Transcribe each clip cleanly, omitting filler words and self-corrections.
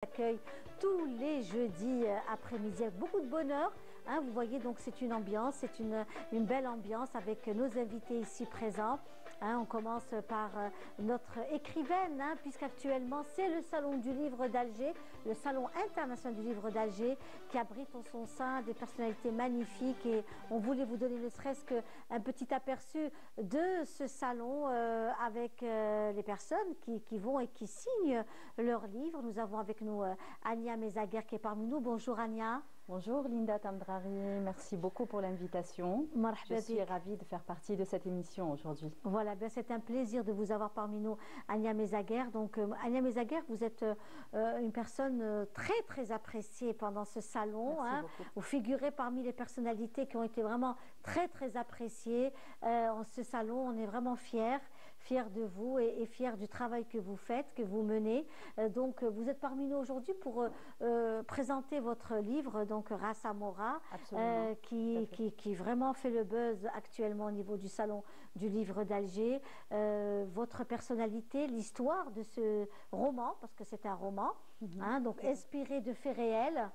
Accueille tous les jeudis après-midi avec beaucoup de bonheur. Hein, vous voyez, donc c'est une ambiance, c'est une belle ambiance avec nos invités ici présents. Hein, on commence par notre écrivaine, hein, puisqu'actuellement c'est le Salon du Livre d'Alger, le Salon international du Livre d'Alger, qui abrite en son sein des personnalités magnifiques. Et on voulait vous donner ne serait-ce qu'un petit aperçu de ce salon avec les personnes qui vont et qui signent leurs livres. Nous avons avec nous Ania Mezaguer qui est parmi nous. Bonjour Ania. Bonjour Linda Tamdrari, merci beaucoup pour l'invitation. Je suis ravie de faire partie de cette émission aujourd'hui. Voilà, ben c'est un plaisir de vous avoir parmi nous, Ania Mezaguer. Donc Ania Mezaguer, vous êtes une personne très appréciée pendant ce salon. Hein. Vous figurez parmi les personnalités qui ont été vraiment très appréciées. En ce salon, on est vraiment fiers de vous et fiers du travail que vous faites, que vous menez. Donc vous êtes parmi nous aujourd'hui pour présenter votre livre, donc Ras Amora, qui vraiment fait le buzz actuellement au niveau du Salon du Livre d'Alger. Votre personnalité, l'histoire de ce roman, parce que c'est un roman, hein, donc inspiré de faits réels,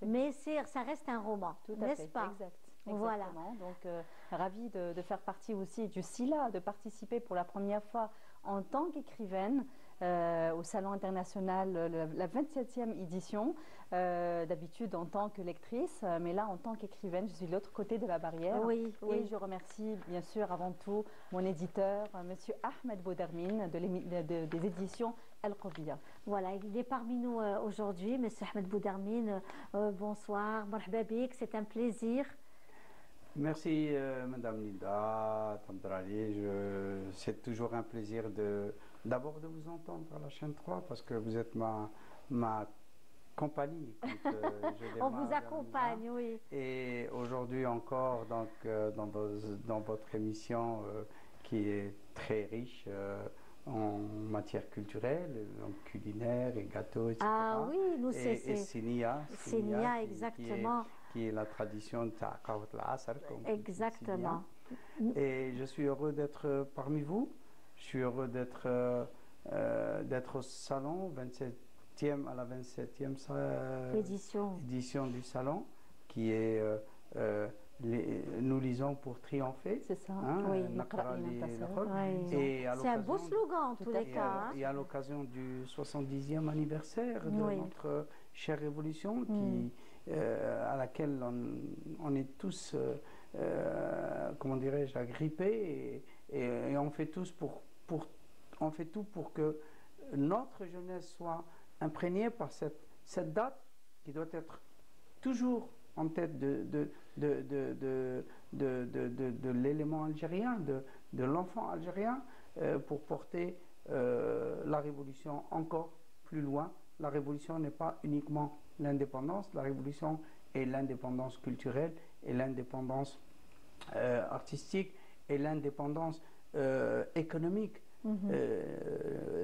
mais ça reste un roman, n'est-ce pas? Exactement. Voilà. Donc, ravie de faire partie aussi du SILA, de participer pour la première fois en tant qu'écrivaine au Salon international, la 27e édition, d'habitude en tant que lectrice, mais là en tant qu'écrivaine, je suis de l'autre côté de la barrière. Et je remercie bien sûr avant tout mon éditeur, Monsieur Ahmed Boudermine, des éditions Al-Qobia. Voilà, il est parmi nous aujourd'hui, Monsieur Ahmed Boudermine. Bonsoir, marhaba bik, c'est un plaisir. Merci Madame Linda Tamdrali, c'est toujours un plaisir d'abord de vous entendre à la chaîne 3 parce que vous êtes ma compagnie. On vous accompagne, oui. Et aujourd'hui encore donc, dans votre émission qui est très riche en matière culturelle, en culinaire et gâteaux, etc. Ah oui, nous c'est Sinia, exactement. Qui est la tradition de Ta'aqawat al-Asr. Exactement. Et je suis heureux d'être parmi vous. Je suis heureux d'être au salon, 27e à la 27e édition du salon, qui est nous lisons pour triompher. C'est ça, hein, oui. C'est un beau slogan en tous les cas. Et à l'occasion du 70e anniversaire de notre chère révolution, à laquelle on est tous, comment dirais-je, agrippés, et on fait tous on fait tout pour que notre jeunesse soit imprégnée par cette date qui doit être toujours en tête de l'élément algérien, de l'enfant algérien, pour porter la révolution encore plus loin. La révolution n'est pas uniquement l'indépendance, la révolution est l'indépendance culturelle et l'indépendance artistique et l'indépendance économique.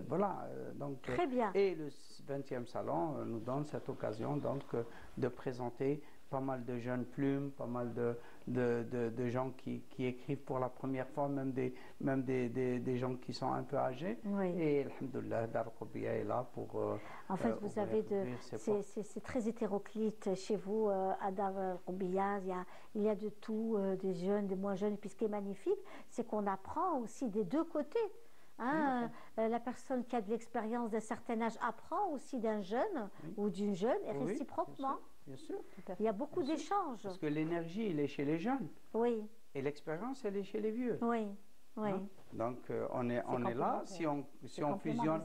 Voilà, donc, très bien. Et le 20e salon nous donne cette occasion donc de présenter pas mal de jeunes plumes, pas mal de gens qui écrivent pour la première fois, même des gens qui sont un peu âgés. Et alhamdoulilah, Dar Qobia est là pour en fait, vous avez c'est très hétéroclite chez vous à Dar Qobia. Il y a de tout, des jeunes, des moins jeunes. Et puis ce qui est magnifique, c'est qu'on apprend aussi des deux côtés. Hein, la personne qui a de l'expérience d'un certain âge apprend aussi d'un jeune ou d'une jeune, et réciproquement. Bien sûr. Il y a beaucoup d'échanges. Parce que l'énergie, elle est chez les jeunes. Oui. Et l'expérience, elle est chez les vieux. Oui. Oui. Hein? Donc on est là. Si on fusionne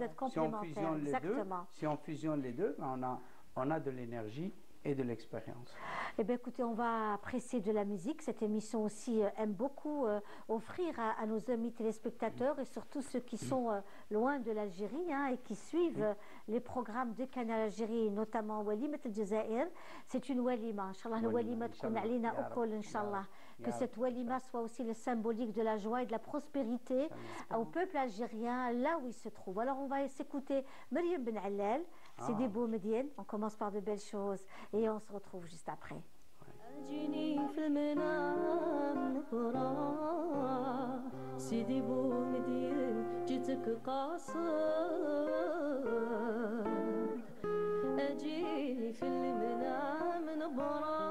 les deux, on a de l'énergie et de l'expérience. Eh bien, écoutez, on va apprécier de la musique. Cette émission aussi aime beaucoup offrir à nos amis téléspectateurs et surtout ceux qui sont loin de l'Algérie, hein, et qui suivent les programmes de Canal Algérie, notamment Walimat al-Jazair. C'est une walima. Inch'Allah, walima tkun alina okol, Inch'Allah. Que cette walima soit aussi le symbolique de la joie et de la prospérité au peuple algérien, là où il se trouve. Alors, on va s'écouter Mariam Ben Allal. C'est des beaux médiennes. On commence par de belles choses et on se retrouve juste après. جيني في المنام نقرا سيدي بومدين جيتك قاصد أجيني في المنام نبرة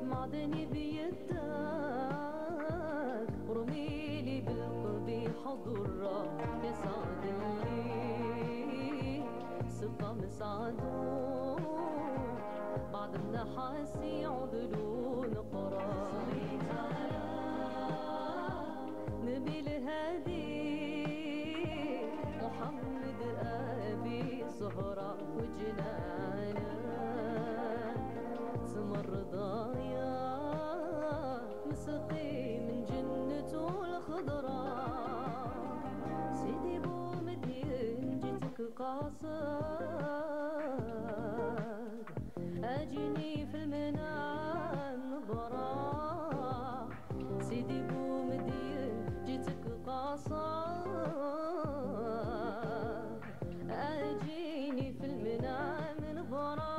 معدني بيدك رميلي بالقبيح ضرة يسعد اللي سقى مسعدو بعد النحاس يعدلو نقرا نبي الهادي محمد أبي زهرة وجنانا سمر ضايا مسقي من جنته الخضراء سيدي بومدين جيتك قاصد أجيني في المنام نبرة سيدي بومدين جيتك قاصد أجيني في المنام نبرة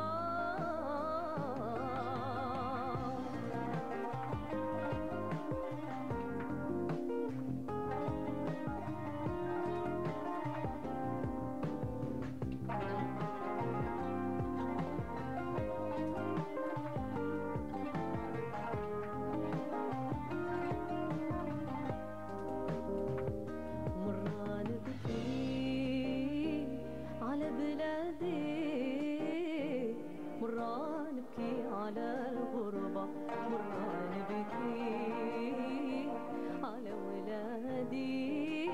مرة نبكي على الغربة مرة نبكي على ولادي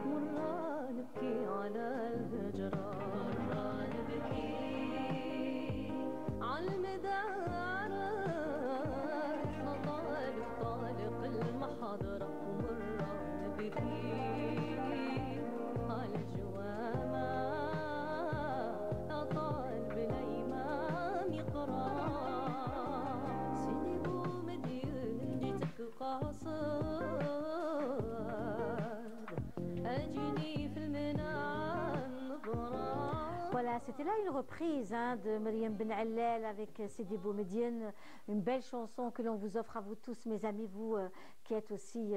مرة نبكي على الهجرة مرة نبكي على المدارة طالق المحاضرة ومرة نبكي على الجوامع قاصد أجيني في المنام نبرة. Voilà, c'était là une reprise de Myriam Ben Allel avec Sidi Boumediene, une belle chanson que l'on vous offre à vous tous, mes amis, vous qui êtes aussi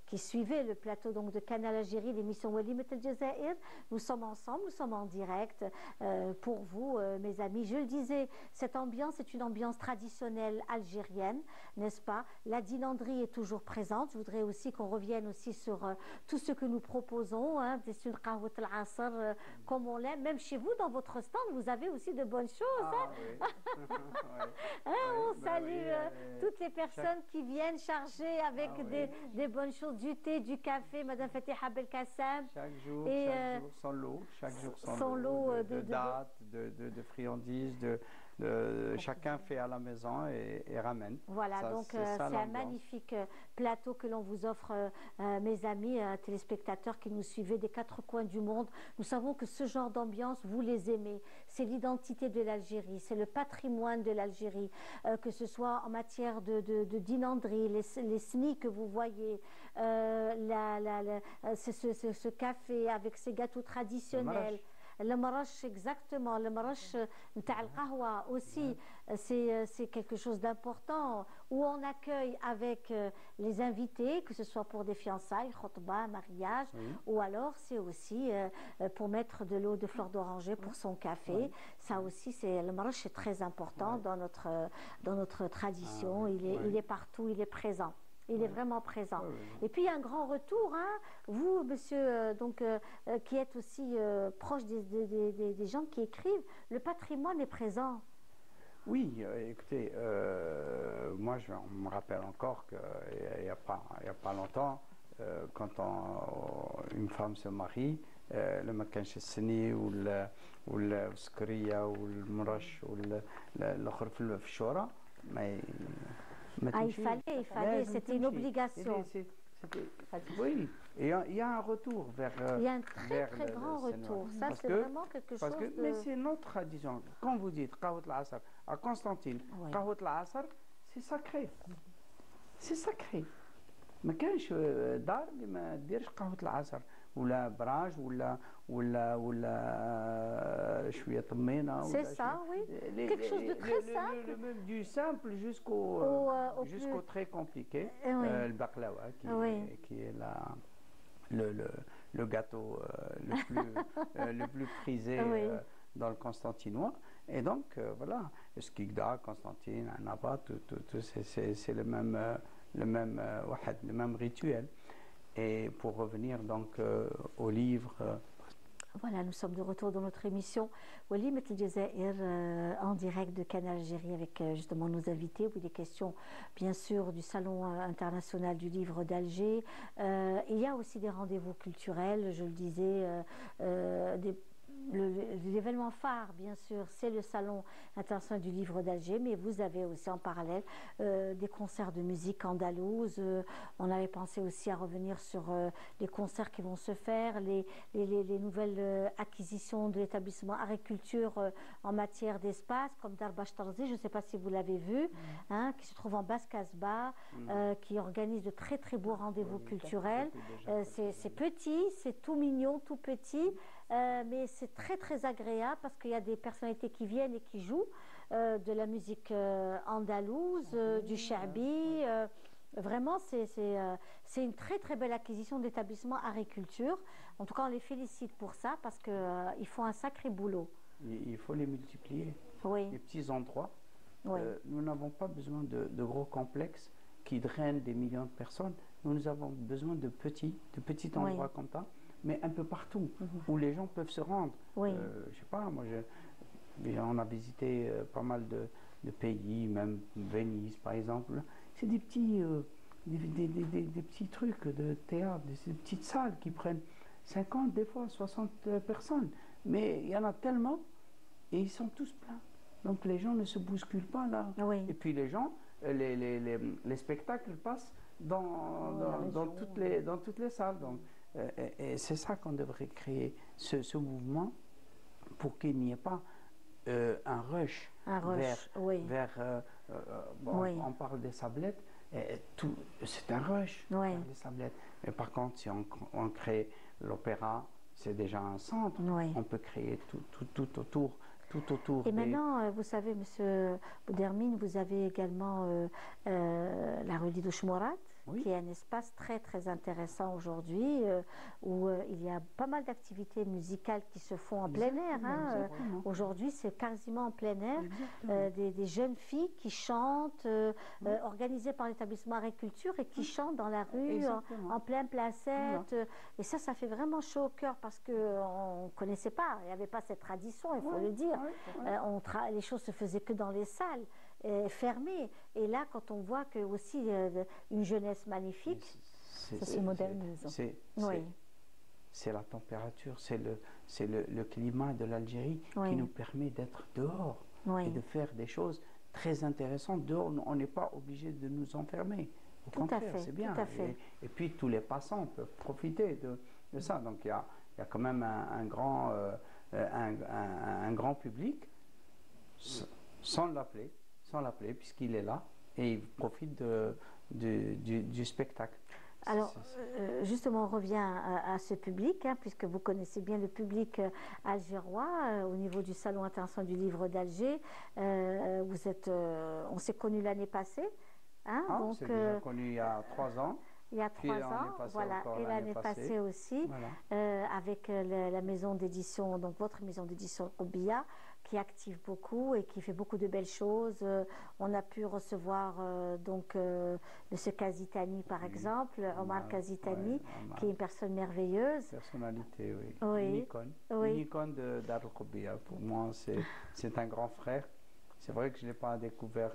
qui suivez le plateau donc de Canal Algérie, l'émission Walimet El Jazair. Nous sommes ensemble, nous sommes en direct pour vous, mes amis. Je le disais, cette ambiance est une ambiance traditionnelle algérienne, n'est-ce pas? La dinanderie est toujours présente. Je voudrais aussi qu'on revienne aussi sur tout ce que nous proposons, c'est une qahwat al-asr comme on l'aime. Même chez vous, dans votre stand, vous avez aussi de bonnes choses. On salue toutes les personnes qui viennent charger avec des bonnes choses, du thé, du café, Madame Fatiha Belkacem. Chaque jour sans l'eau, chaque jour sans l'eau, de dates, de friandises, chacun fait à la maison et ramène. Voilà, ça, donc c'est un magnifique plateau que l'on vous offre, mes amis téléspectateurs qui nous suivez des quatre coins du monde. Nous savons que ce genre d'ambiance, vous les aimez. C'est l'identité de l'Algérie, c'est le patrimoine de l'Algérie, que ce soit en matière de dinanderie, les snis que vous voyez, ce café avec ces gâteaux traditionnels. Le marash, exactement, le marash nta al-qahwa aussi, c'est quelque chose d'important où on accueille avec les invités, que ce soit pour des fiançailles, khotba, mariage, ou alors c'est aussi pour mettre de l'eau de fleur d'oranger pour son café. Ça aussi, le marash est très important dans notre tradition, il est partout, il est présent. Il est vraiment présent. Et puis il y a un grand retour, vous, monsieur, qui êtes aussi proche des gens qui écrivent, le patrimoine est présent. Oui, écoutez, moi je me rappelle encore qu'il n'y a pas longtemps, quand une femme se marie, le makanch السني والسكرية والمرش والآخر في الشورى il fallait, c'était une obligation. Oui, et il y a un retour vers. Il y a un très grand retour. Ça, c'est vraiment quelque chose mais c'est notre tradition. Quand vous dites Qahwat al-Asr à Constantine, Qahwat al-Asr, c'est sacré. C'est sacré. ما كانش دار اللي ما ديرش قهوة العصر ولا براج ولا شوية طمينة. C'est ça, oui. Quelque chose de très simple. Même du simple jusqu'au plus... très compliqué. Oui. Le baklawa qui est le gâteau le plus prisé dans le constantinois. Et donc voilà, Skikda, Constantine, Annaba, c'est le même rituel. Et pour revenir donc au livre. Voilà, nous sommes de retour dans notre émission Walimat El Jazair en direct de Canal Algérie avec justement nos invités. Où il est question bien sûr du Salon international du livre d'Alger. Il y a aussi des rendez-vous culturels, je le disais, l'événement phare, bien sûr, c'est le Salon international du livre d'Alger, mais vous avez aussi en parallèle des concerts de musique andalouse. On avait pensé aussi à revenir sur les concerts qui vont se faire, les nouvelles acquisitions de l'établissement agriculture en matière d'espace, comme Darbash Tarzi, je ne sais pas si vous l'avez vu, hein, qui se trouve en Basse-Casbah, qui organise de très très beaux rendez-vous culturels. C'est petit, c'est tout mignon, tout petit. Mais c'est très très agréable parce qu'il y a des personnalités qui viennent et qui jouent de la musique andalouse, du shabi. Vraiment, c'est une très très belle acquisition d'établissement agriculture. En tout cas, on les félicite pour ça parce qu'ils font un sacré boulot. Il faut les multiplier. Oui. Les petits endroits. Oui. Nous n'avons pas besoin de gros complexes qui drainent des millions de personnes. Nous avons besoin de petits endroits comme ça, mais un peu partout, où les gens peuvent se rendre. Oui. Je sais pas, on a visité pas mal de pays, même Venise par exemple. C'est des petits trucs de théâtre, des petites salles qui prennent 50, des fois 60 personnes. Mais il y en a tellement, et ils sont tous pleins. Donc les gens ne se bousculent pas là. Oui. Et puis les gens, les spectacles passent dans toutes les salles. Donc, et c'est ça qu'on devrait créer, ce mouvement, pour qu'il n'y ait pas un rush vers on parle des sablettes, c'est un rush vers les sablettes. Mais par contre, si on crée l'opéra, c'est déjà un centre, on peut créer tout autour. Et maintenant, vous savez, Monsieur Boudermine, vous avez également la rue Didouche-Morat, qui est un espace très très intéressant aujourd'hui, où il y a pas mal d'activités musicales qui se font en plein air. Hein. Aujourd'hui, c'est quasiment en plein air. Des jeunes filles qui chantent, organisées par l'établissement agriculture et qui chantent dans la rue, en plein placette. Et ça fait vraiment chaud au cœur parce qu'on ne connaissait pas, il n'y avait pas cette tradition, il faut le dire. Les choses se faisaient que dans les salles fermées. Et là, quand on voit que aussi une jeunesse magnifique, ça se modernise. C'est la température, c'est le climat de l'Algérie qui nous permet d'être dehors et de faire des choses très intéressantes. Dehors, on n'est pas obligé de nous enfermer. Au contraire, c'est bien. Et puis tous les passants peuvent profiter de ça. Donc il y a quand même un grand public, sans l'appeler, puisqu'il est là et il profite du spectacle. Alors, justement, on revient à ce public, hein, puisque vous connaissez bien le public algérois au niveau du Salon international du livre d'Alger. On s'est connus l'année passée. Hein, on s'est déjà connus il y a 3 ans. Il y a 3 ans, voilà, et l'année passée aussi, avec la maison d'édition, donc votre maison d'édition Obia, qui active beaucoup et qui fait beaucoup de belles choses. On a pu recevoir donc M. Kazitani, par exemple, Omar Kazitani, qui est une personne merveilleuse. Personnalité, une icône. Une icône d'Al Obia. Pour moi, c'est un grand frère. C'est vrai que je ne l'ai pas découvert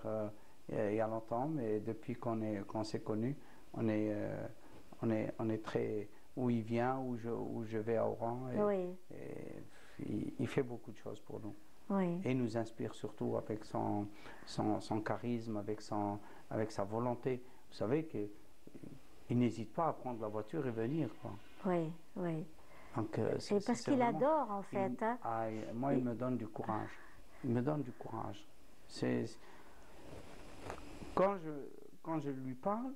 il y a longtemps, mais depuis qu'on s'est connus, on est très... Où il vient, où je vais à Oran. Il fait beaucoup de choses pour nous. Et il nous inspire surtout avec son charisme, avec sa volonté. Vous savez qu'il n'hésite pas à prendre la voiture et venir. Donc, c'est parce qu'il adore, en fait. Moi, il me donne du courage. Il me donne du courage. quand je lui parle,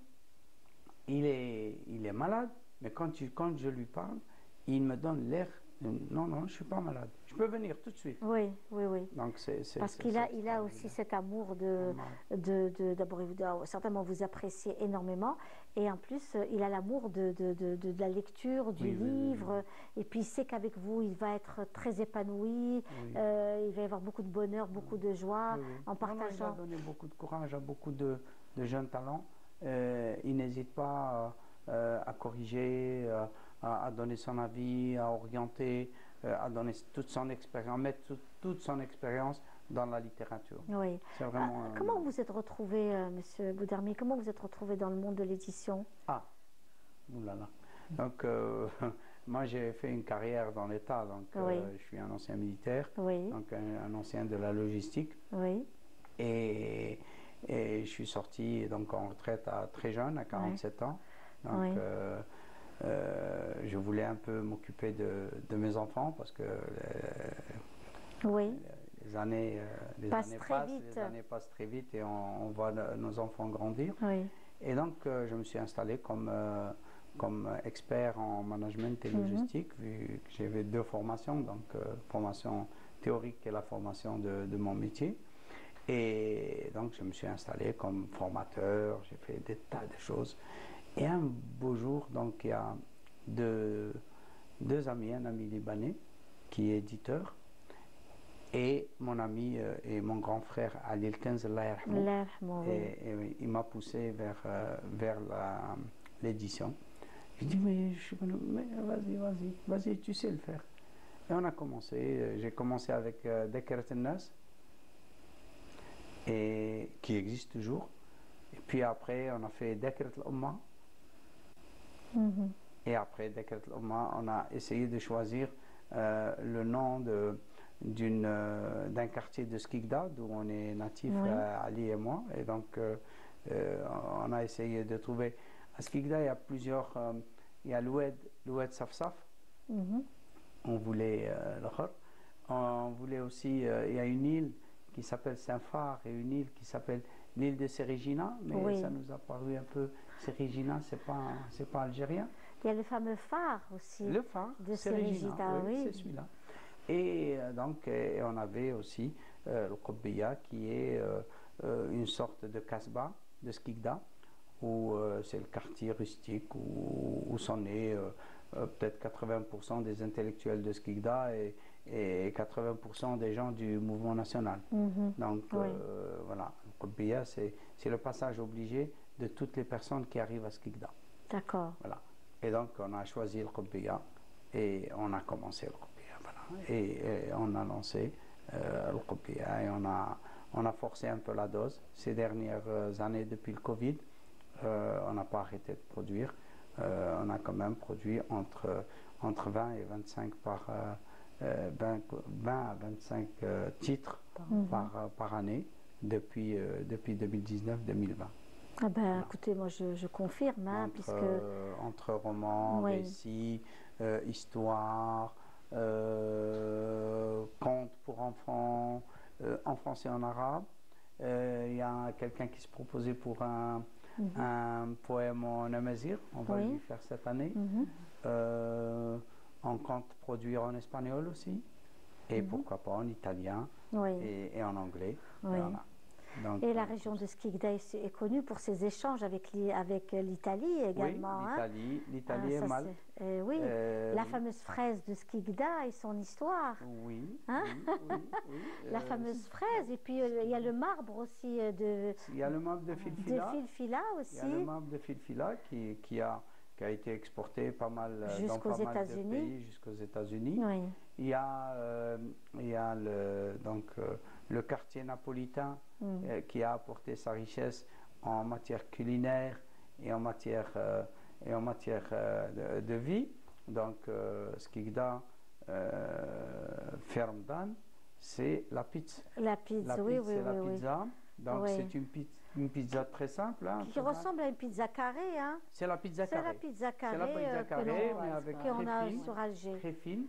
il est malade, mais quand je lui parle, il me donne l'air, non, non, je ne suis pas malade. Je peux venir tout de suite. Oui, oui, oui. Donc Parce qu'il a aussi cet amour d'abord, il doit certainement vous apprécier énormément, et en plus, il a l'amour de la lecture, du livre, et puis il sait qu'avec vous, il va être très épanoui, il va y avoir beaucoup de bonheur, beaucoup de joie en partageant. Il a donné beaucoup de courage à beaucoup de jeunes talents. Il n'hésite pas à corriger, à donner son avis, à orienter, à donner toute son expérience, mettre toute son expérience dans la littérature. Oui. C'est vraiment, comment vous êtes retrouvé, Monsieur Boudarmi, comment vous êtes retrouvé dans le monde de l'édition? Ah, oulala. Donc, moi j'ai fait une carrière dans l'État, donc je suis un ancien militaire, donc un ancien de la logistique. Et je suis sorti donc en retraite très jeune, à 47 ans. Donc, je voulais un peu m'occuper de mes enfants parce que les années passent très vite et on voit nos enfants grandir. Et donc, je me suis installé comme expert en management et logistique, vu que j'avais 2 formations, donc formation théorique et la formation de mon métier. Et donc, je me suis installé comme formateur, j'ai fait des tas de choses. Et un beau jour, donc, il y a deux amis, un ami libanais qui est éditeur, et mon ami et mon grand frère Ali El-Kenz, et il m'a poussé vers l'édition. Je dis, mais vas-y, tu sais le faire. Et on a commencé, j'ai commencé avec Dekeret El-Nas, et qui existe toujours. Et puis après, on a fait Dekeret Al-Umma. Et après Dekeret Al-Umma, on a essayé de choisir le nom d'un quartier de Skikda, d'où on est natif, Ali et moi. Et donc, on a essayé de trouver. À Skikda, il y a plusieurs. Il y a l'Oued Safsaf. On voulait on voulait aussi. Il y a une île qui s'appelle Saint-Phare et une île qui s'appelle l'île de Sérigina, mais ça nous a paru un peu. Sérigina, c'est pas algérien. Il y a le fameux phare aussi. Le phare de Sérigina, c'est celui-là. Et donc, on avait aussi le Qobbiya, qui est une sorte de Kasbah de Skikda, où c'est le quartier rustique où sont nés peut-être 80% des intellectuels de Skikda et 80% des gens du mouvement national. Donc voilà, le Qobbiya, c'est le passage obligé de toutes les personnes qui arrivent à Skikda. D'accord. Voilà. Et donc on a choisi le Qobbiya et on a commencé le Qobbiya. Voilà. Et on a lancé le Qobbiya et on a forcé un peu la dose. Ces dernières années depuis le Covid, on n'a pas arrêté de produire. On a quand même produit entre 20 et 25 20 à 25 titres par année depuis 2019-2020. Ah ben, voilà. Écoutez, moi je confirme, puisque... Entre romans, récits, histoires, contes pour enfants, en français et en arabe. Il y a quelqu'un qui se proposait pour un poème en amazigh, on va lui faire cette année. On compte produire en espagnol aussi, et pourquoi pas en italien et en anglais. Voilà. Donc, et la région de Skikda est connue pour ses échanges avec l'Italie également. Oui, l'Italie et Malte. Oui, la fameuse fraise de Skikda et son histoire. Oui, la fameuse fraise, et puis il y a le marbre aussi il y a le marbre de Filfila aussi. Il y a le marbre de Filfila qui a été exporté pas mal dans pas mal de pays jusqu'aux États-Unis. Il y a le quartier napolitain qui a apporté sa richesse en matière culinaire et en matière de vie. Donc, Skikda, Fermdan, c'est la pizza. La pizza. Donc, c'est une pizza très simple. Qui ressemble à une pizza carrée. C'est la pizza carrée. C'est la pizza carrée, mais avec qu'on a sur Alger. Très fine,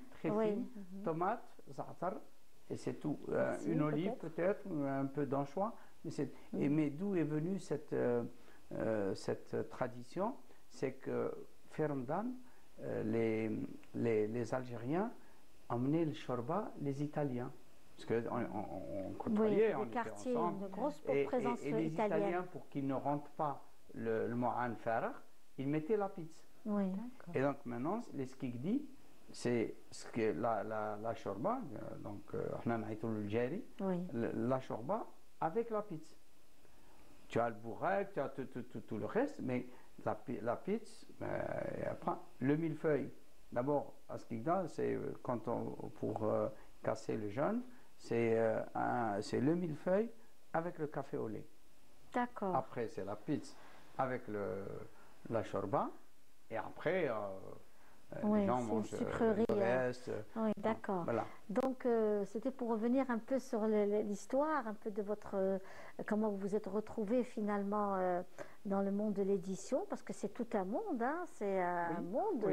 tomate, za'atar, et c'est tout. Une olive peut-être, un peu d'anchois, Mais d'où est venue cette tradition? C'est que Fermdan, les Algériens emmenaient le shorba, les Italiens. Parce qu'on côtoyait, on était ensemble. Une grosse Et présence les italienne. Italiens, pour qu'ils ne rentrent pas le Mo'an Farah, ils mettaient la pizza. Oui. Et donc maintenant, les skikdi, c'est ce que la shorba, donc Oui. la shorba avec la pizza. Tu as le bourrec, tu as tout le reste, mais la pizza, après, le millefeuille. D'abord, à skikda, c'est pour casser le jeûne, c'est le millefeuille avec le café au lait. D'accord. Après, c'est la pizza avec la shorba. Et après, Oui, les gens c'est une mangent sucrerie, le reste. Oui, d'accord. Voilà. Donc, c'était pour revenir un peu sur l'histoire, un peu de votre, comment vous vous êtes retrouvé finalement dans le monde de l'édition, parce que c'est tout un monde, hein, c'est un monde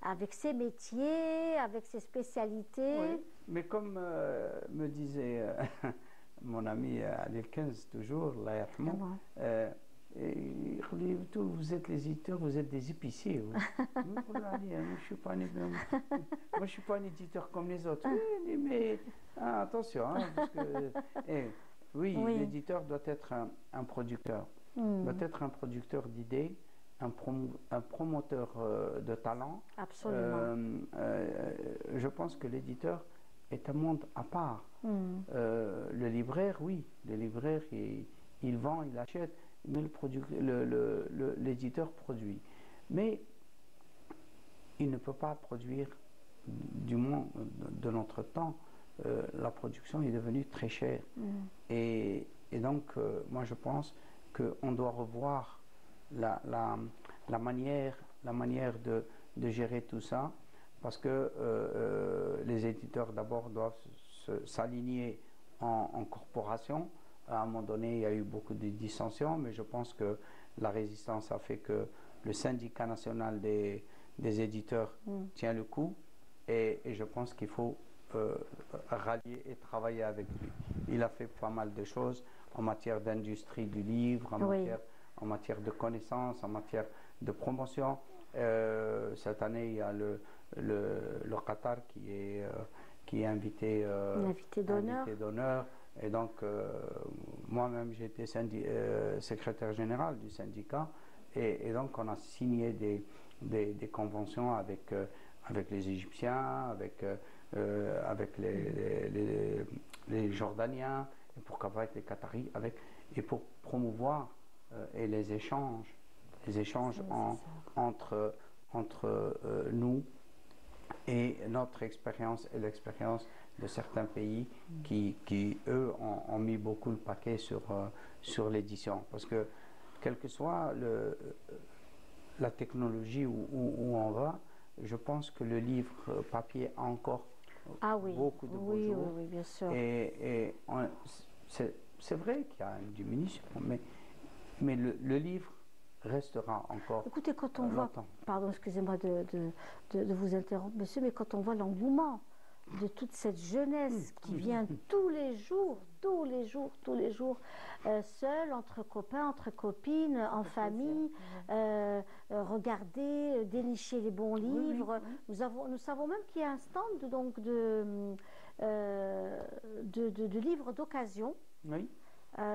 avec ses métiers, avec ses spécialités. Oui, mais comme me disait mon ami Alil Kenz toujours, Allah yarhamou, vous êtes les éditeurs, vous êtes des épiciers. Oui. Moi, je ne suis pas un éditeur comme les autres. Oui, mais attention, hein, parce que, oui, l'éditeur doit être un producteur. Doit être un producteur d'idées, un promoteur de talent. Absolument. Je pense que l'éditeur est un monde à part. Le libraire, oui, le libraire, il vend, il achète. Mais l'éditeur produit. Mais il ne peut pas produire, du moins de notre temps, la production est devenue très chère. Et donc, moi je pense qu'on doit revoir la manière de gérer tout ça, parce que les éditeurs d'abord doivent s'aligner en corporation. À un moment donné, il y a eu beaucoup de dissensions, mais je pense que la résistance a fait que le syndicat national des éditeurs tient le coup, et je pense qu'il faut rallier et travailler avec lui. Il a fait pas mal de choses en matière d'industrie du livre, en matière de connaissances, en matière de promotion. Cette année, il y a le Qatar qui est invité d'honneur. Et donc, moi-même, j'ai été secrétaire général du syndicat, et donc on a signé des conventions avec les Égyptiens, avec les Jordaniens, et pourquoi pas avec les Qataris, et pour promouvoir et les échanges entre nous et notre expérience et l'expérience de certains pays qui eux, ont mis beaucoup le paquet sur l'édition. Parce que, quelle que soit la technologie où on va, je pense que le livre papier a encore beaucoup de beaux jours. Oui, bien sûr. Et c'est vrai qu'il y a une diminution, mais le livre restera encore. Écoutez, quand on longtemps. voit, pardon, excusez-moi de vous interrompre, monsieur, mais quand on voit l'engouement de toute cette jeunesse qui vient tous les jours, seule, entre copains, entre copines, en famille, regarder, dénicher les bons livres. Nous savons même qu'il y a un stand de livres d'occasion. Oui.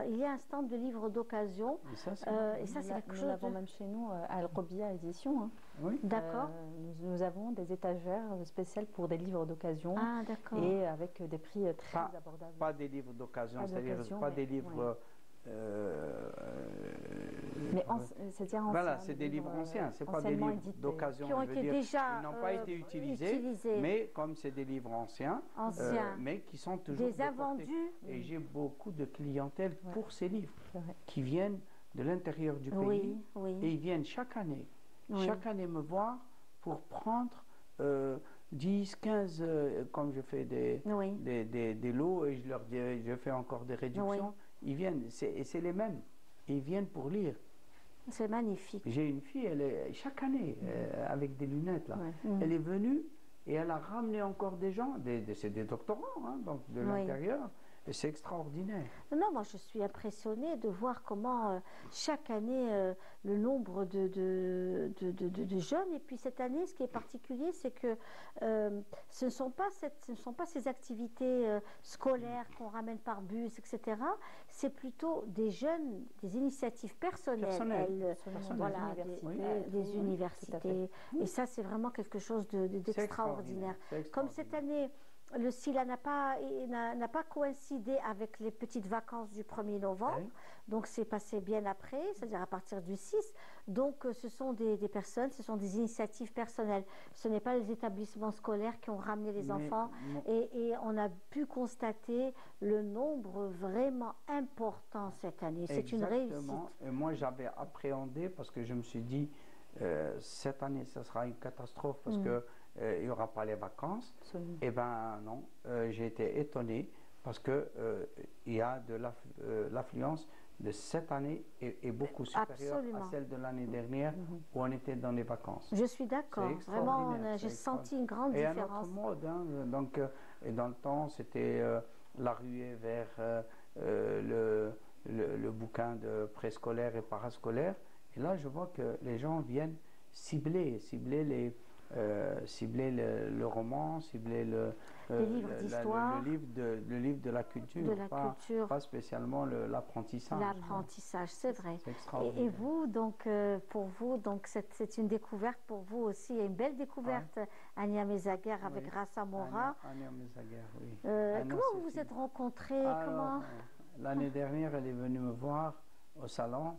Il y a un stand de livres d'occasion. Et ça, c'est quelque chose. Nous l'avons même chez nous à Al-Robia Édition. Hein. Oui. D'accord. Nous avons des étagères spéciales pour des livres d'occasion. Ah, d'accord. Et avec des prix très abordables. Pas des livres d'occasion, c'est-à-dire pas des livres. Mais c'est-à-dire anciens. Voilà, c'est des livres anciens, c'est pas des livres d'occasion. Qui ont été déjà ils n'ont pas été utilisés, mais comme c'est des livres anciens, mais qui sont toujours des invendus. Et j'ai beaucoup de clientèle pour ces livres qui viennent de l'intérieur du pays, et ils viennent chaque année me voir pour prendre 10, 15, comme je fais des lots, et je leur dis, je fais encore des réductions. Ils viennent, et c'est les mêmes. Ils viennent pour lire. C'est magnifique. J'ai une fille, elle est chaque année avec des lunettes là. Elle est venue et elle a ramené encore des gens, c'est des doctorants, hein, donc de l'intérieur. Et c'est extraordinaire. Non, moi je suis impressionnée de voir comment chaque année le nombre de jeunes, et puis cette année ce qui est particulier c'est que ce ne sont pas ces activités scolaires qu'on ramène par bus, etc. C'est plutôt des jeunes, des initiatives personnelles, voilà, des universités. Et ça c'est vraiment quelque chose d'extraordinaire. Comme cette année, le SILA n'a pas coïncidé avec les petites vacances du 1er novembre, donc c'est passé bien après, c'est-à-dire à partir du 6. Donc ce sont des personnes, ce sont des initiatives personnelles. Ce n'est pas les établissements scolaires qui ont ramené les enfants. Et on a pu constater le nombre vraiment important cette année. C'est une réussite. Et moi j'avais appréhendé parce que je me suis dit, cette année, ce sera une catastrophe parce que il n'y aura pas les vacances. Eh bien non, j'ai été étonné parce que il y a de l'affluence de cette année est beaucoup supérieure à celle de l'année dernière où on était dans les vacances. Je suis d'accord. Vraiment, j'ai senti une grande différence. Et un autre mode, hein, donc, et dans le temps, c'était la ruée vers le bouquin de préscolaire et parascolaire. Et là, je vois que les gens viennent cibler le roman, cibler les livres d'histoire, le livre de la culture, pas spécialement l'apprentissage. L'apprentissage, c'est vrai. C'est et vous, donc, pour vous, donc c'est une découverte pour vous aussi, une belle découverte, Ania Mezaguer avec Rassa Mora. Ania Mezaguer, oui. Comment vous vous êtes rencontrés? L'année dernière, elle est venue me voir au salon.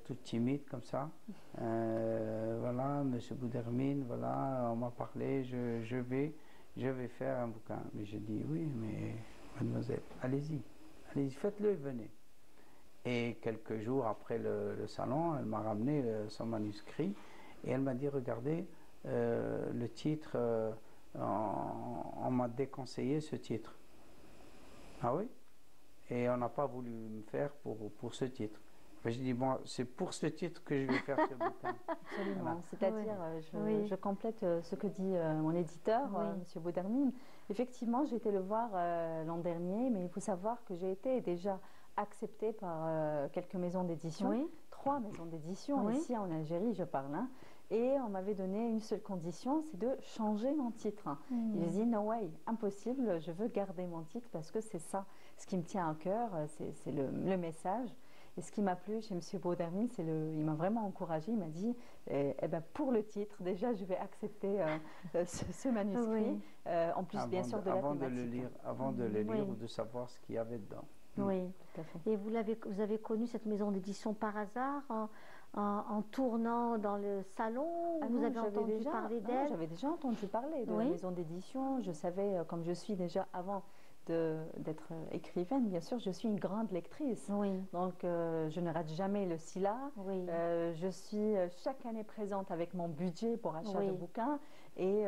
Toute timide comme ça. Voilà, Monsieur Boudermine, voilà, on m'a parlé, je vais faire un bouquin. Mais j'ai dit oui, mais mademoiselle, allez-y, faites-le, venez. Et quelques jours après le salon, elle m'a ramené son manuscrit et elle m'a dit, regardez, le titre, on m'a déconseillé ce titre. Ah oui? Et on n'a pas voulu me faire pour ce titre. J'ai dit, bon, c'est pour ce titre que je vais faire ce bouquin. Absolument. Voilà. C'est-à-dire, je complète ce que dit mon éditeur, M. Boudermine. Effectivement, j'ai été le voir l'an dernier, mais il faut savoir que j'ai été déjà acceptée par quelques maisons d'édition, 3 maisons d'édition, ici en Algérie, je parle. Hein, et on m'avait donné une seule condition, c'est de changer mon titre. J'ai dit, no way, impossible, je veux garder mon titre parce que c'est ça, ce qui me tient à cœur, c'est le message. Et ce qui m'a plu chez M. Boudermine, il m'a vraiment encouragé. Il m'a dit, pour le titre, déjà, je vais accepter ce manuscrit. En plus, bien sûr, de la thématique. Avant de le lire, ou de savoir ce qu'il y avait dedans. Oui, tout à fait. Et vous avez connu cette maison d'édition par hasard en tournant dans le salon? Vous avez entendu parler d'elle? J'avais déjà entendu parler de la maison d'édition. Je savais, comme je suis déjà avant d'être écrivaine, bien sûr, je suis une grande lectrice. Donc, je ne rate jamais le SILA. Je suis chaque année présente avec mon budget pour achat de bouquins et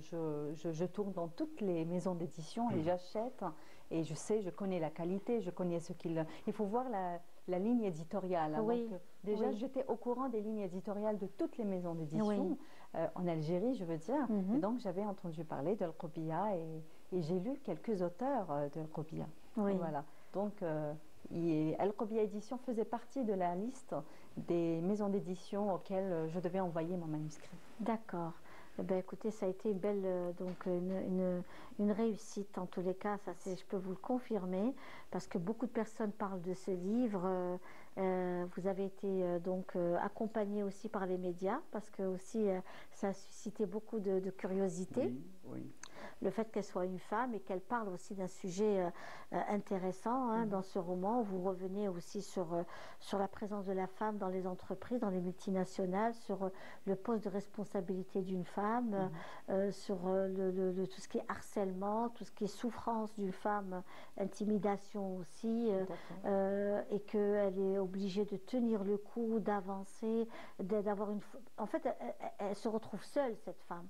je tourne dans toutes les maisons d'édition et j'achète. Et je connais la qualité, je connais ce qu'il... Il faut voir la ligne éditoriale. Hein. Donc, déjà, j'étais au courant des lignes éditoriales de toutes les maisons d'édition, en Algérie, je veux dire. Et donc, j'avais entendu parler d'Al-Qobia et j'ai lu quelques auteurs d'Al-Qobia. Voilà. Donc, Al-Qobia Édition faisait partie de la liste des maisons d'édition auxquelles je devais envoyer mon manuscrit. D'accord. Eh bien, écoutez, ça a été une belle, une réussite en tous les cas, ça, je peux vous le confirmer, parce que beaucoup de personnes parlent de ce livre. Vous avez été accompagné aussi par les médias, parce que aussi ça a suscité beaucoup de curiosité. Le fait qu'elle soit une femme et qu'elle parle aussi d'un sujet intéressant dans ce roman. Vous revenez aussi sur la présence de la femme dans les entreprises, dans les multinationales, sur le poste de responsabilité d'une femme, sur tout ce qui est harcèlement, tout ce qui est souffrance d'une femme, intimidation aussi, et qu'elle est obligée de tenir le coup, d'avancer, d'avoir une... En fait, elle se retrouve seule, cette femme.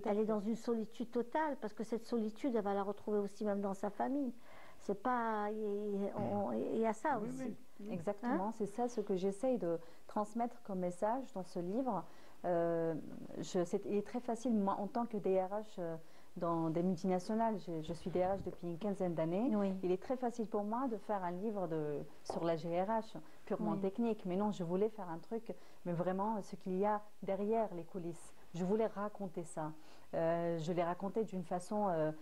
Elle est dans une solitude totale, parce que cette solitude, elle va la retrouver aussi même dans sa famille. C'est pas... Il y a ça aussi. Exactement, c'est ça ce que j'essaye de transmettre comme message dans ce livre. Il est très facile, moi, en tant que DRH dans des multinationales. Je suis DRH depuis une quinzaine d'années. Oui. Il est très facile pour moi de faire un livre sur la GRH, purement Oui. technique. Mais non, je voulais faire un truc, mais vraiment ce qu'il y a derrière les coulisses. Je voulais raconter ça. Je l'ai raconté d'une façon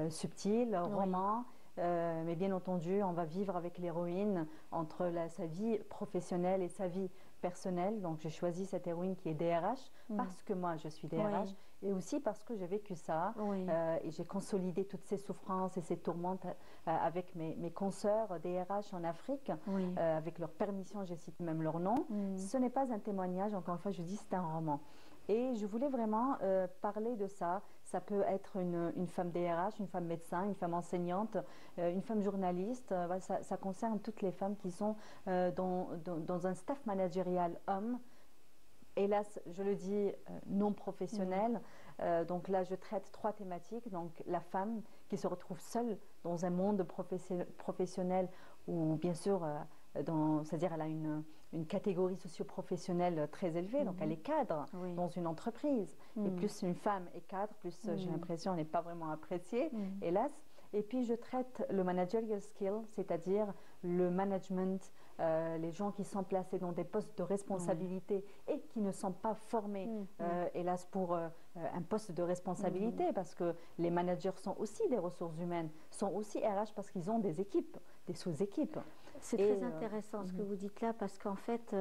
subtile, roman. Mais bien entendu, on va vivre avec l'héroïne entre sa vie professionnelle et sa vie personnelle. Donc j'ai choisi cette héroïne qui est DRH parce que moi je suis DRH et aussi parce que j'ai vécu ça et j'ai consolidé toutes ces souffrances et ces tourmentes avec mes consoeurs DRH en Afrique. Avec leur permission, je cite même leur nom. Ce n'est pas un témoignage, encore une fois je dis c'est un roman. Et je voulais vraiment parler de ça. Ça peut être une femme DRH, une femme médecin, une femme enseignante, une femme journaliste. Ça concerne toutes les femmes qui sont dans un staff managérial homme. Hélas, je le dis, non professionnel. Donc là, je traite 3 thématiques. Donc la femme qui se retrouve seule dans un monde professionnel où, bien sûr, c'est-à-dire elle a une catégorie socio-professionnelle très élevée, donc elle est cadre dans une entreprise. Et plus une femme est cadre, plus j'ai l'impression elle n'est pas vraiment appréciée, hélas. Et puis je traite le managerial skill, c'est-à-dire le management, les gens qui sont placés dans des postes de responsabilité et qui ne sont pas formés, hélas, pour un poste de responsabilité, parce que les managers sont aussi des ressources humaines, sont aussi RH parce qu'ils ont des équipes, des sous-équipes. C'est très intéressant ce que vous dites là, parce qu'en fait,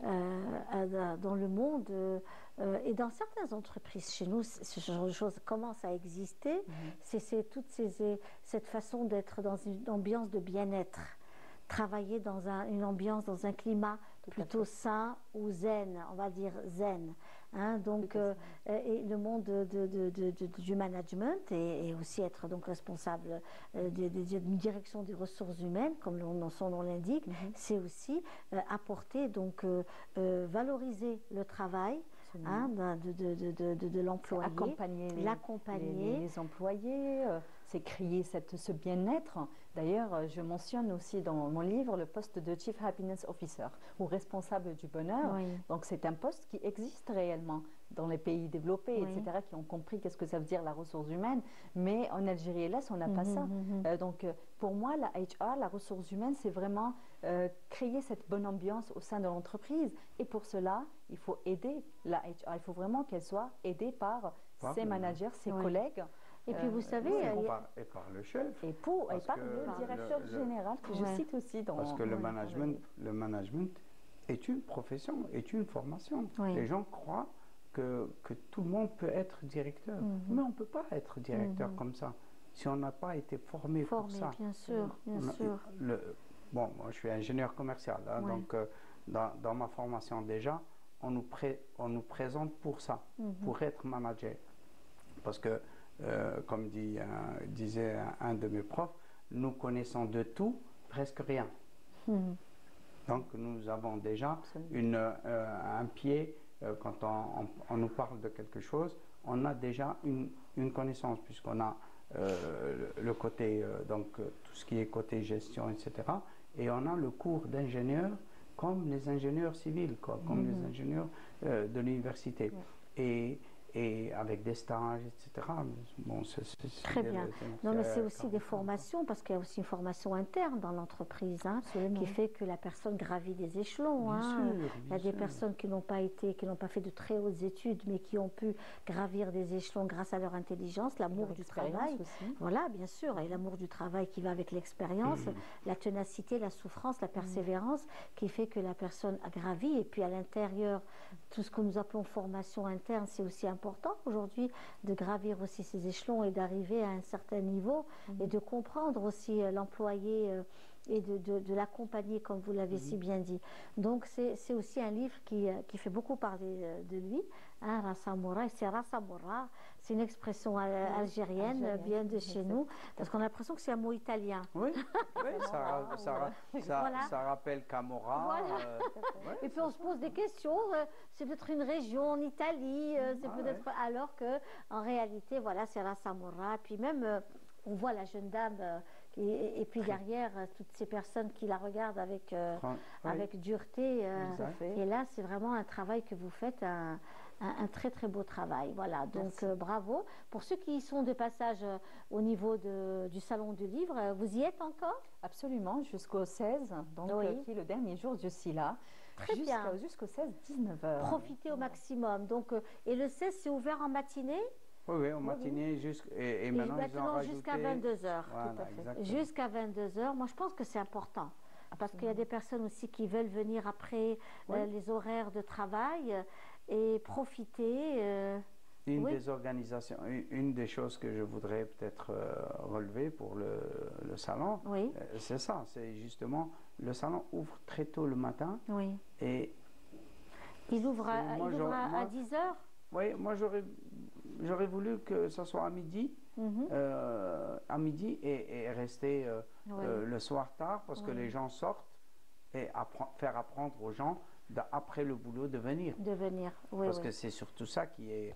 dans le monde et dans certaines entreprises chez nous, ce genre de choses commence à exister. C'est toute cette façon d'être dans une ambiance de bien-être, travailler dans une ambiance, dans un climat plutôt sain ou zen, on va dire zen. Hein, donc, et le monde du management et aussi être donc responsable d'une direction des ressources humaines, comme son nom l'indique, c'est aussi apporter, donc valoriser le travail. Hein, de l'employé, accompagner les employés, c'est créer ce bien-être. D'ailleurs, je mentionne aussi dans mon livre le poste de Chief Happiness Officer ou responsable du bonheur. Donc c'est un poste qui existe réellement dans les pays développés, etc., qui ont compris qu'est-ce que ça veut dire la ressource humaine. Mais en Algérie, hélas, on n'a pas ça. Donc pour moi, la HR, la ressource humaine, c'est vraiment créer cette bonne ambiance au sein de l'entreprise. Et pour cela, il faut aider la HR. Il faut vraiment qu'elle soit aidée par ses managers, ses collègues. Et puis vous savez... Et par le chef. Et par le directeur général, que je cite aussi dans... Parce que le management est une profession, est une formation. Les gens croient que tout le monde peut être directeur. Mais on ne peut pas être directeur comme ça, si on n'a pas été formé pour ça. Bien sûr, bien sûr. Bon, moi, je suis ingénieur commercial, hein, donc dans ma formation déjà, on nous présente pour ça, pour être manager. Parce que, comme disait un de mes profs, nous connaissons de tout, presque rien. Donc nous avons déjà un pied, quand on nous parle de quelque chose, on a déjà une connaissance, puisqu'on a le côté, donc tout ce qui est côté gestion, etc. Et on a le cours d'ingénieur comme les ingénieurs civils, comme les ingénieurs de l'université. Et avec des stages, etc. Bon, très bien. Non, mais c'est aussi des formations, parce qu'il y a aussi une formation interne dans l'entreprise, hein, qui fait que la personne gravit des échelons. Il y a des personnes qui n'ont pas fait de très hautes études, mais qui ont pu gravir des échelons grâce à leur intelligence, l'amour du travail. Aussi. Voilà, bien sûr, et l'amour du travail qui va avec l'expérience, la ténacité, la souffrance, la persévérance, qui fait que la personne a gravi. Et puis à l'intérieur, tout ce que nous appelons formation interne, c'est aussi important aujourd'hui de gravir aussi ces échelons et d'arriver à un certain niveau et de comprendre aussi l'employé et de l'accompagner, comme vous l'avez si bien dit. Donc c'est aussi un livre qui fait beaucoup parler de lui, hein, Rassamoura. Et c'est Rassamoura, c'est une expression algérienne, bien de chez nous, parce qu'on a l'impression que c'est un mot italien. Oui, ça rappelle Camorra. Voilà. Et puis on se pose des questions, c'est peut-être une région en Italie, c'est peut-être, alors que en réalité, voilà, c'est Rassamoura. Puis même, on voit la jeune dame, et puis derrière, toutes ces personnes qui la regardent avec dureté. Et là, c'est vraiment un travail que vous faites, un très très beau travail. Voilà, donc bravo. Pour ceux qui sont de passage au niveau du Salon du Livre, vous y êtes encore? Absolument, jusqu'au 16, donc qui est le dernier jour du SILA. Très bien. Jusqu'au 16, 19 h. Profitez au maximum. Donc, et le 16, c'est ouvert en matinée? Oui, en matinée, et maintenant ils ont rajouté... jusqu'à 22 heures. Voilà, jusqu'à 22 heures. Moi, je pense que c'est important. Parce qu'il y a des personnes aussi qui veulent venir après les horaires de travail et profiter. Une des choses que je voudrais peut-être relever pour le salon, c'est ça, c'est justement, le salon ouvre très tôt le matin. Oui. Et il ouvre à 10 heures? Oui, moi j'aurais voulu que ça soit à midi, et rester le soir tard, parce que les gens sortent, et faire apprendre aux gens après le boulot de venir. Parce que c'est surtout ça qui est,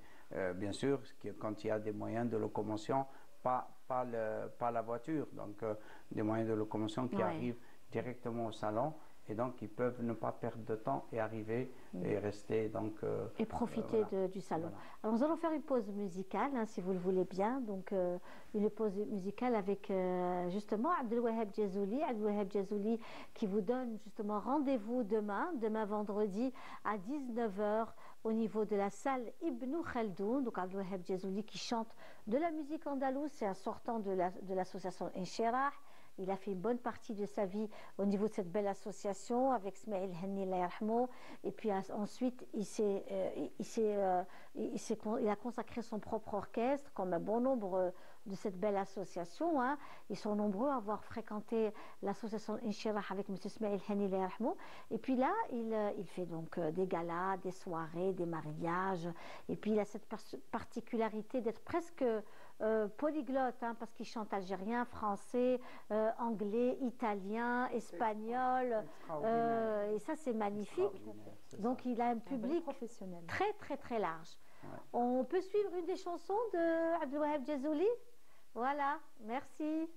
bien sûr, quand il y a des moyens de locomotion, pas la voiture, donc des moyens de locomotion qui arrivent directement au salon, et donc ils peuvent ne pas perdre de temps et arriver et rester donc et profiter du salon. Voilà. Alors nous allons faire une pause musicale, hein, si vous le voulez bien. Donc une pause musicale avec justement Abdelwaheb Djezouli qui vous donne justement rendez-vous demain vendredi à 19 h au niveau de la salle Ibn Khaldoun. Donc Abdelwaheb Djezouli qui chante de la musique andalouse, c'est un sortant de l'association Inchirah. Il a fait une bonne partie de sa vie au niveau de cette belle association avec Smaïl Henni Layarhmo. Et puis ensuite, il a consacré son propre orchestre, comme un bon nombre de cette belle association. Hein. Ils sont nombreux à avoir fréquenté l'association Inchirah avec M. Smaïl Henni Layarhmo. Et puis là, il fait donc des galas, des soirées, des mariages. Et puis il a cette particularité d'être presque polyglotte, hein, parce qu'il chante algérien, français, anglais, italien, espagnol, et ça c'est magnifique. Donc il a un public très très très large. Ouais. On peut suivre une des chansons de Abdelwaheb Djezouli? Voilà, merci.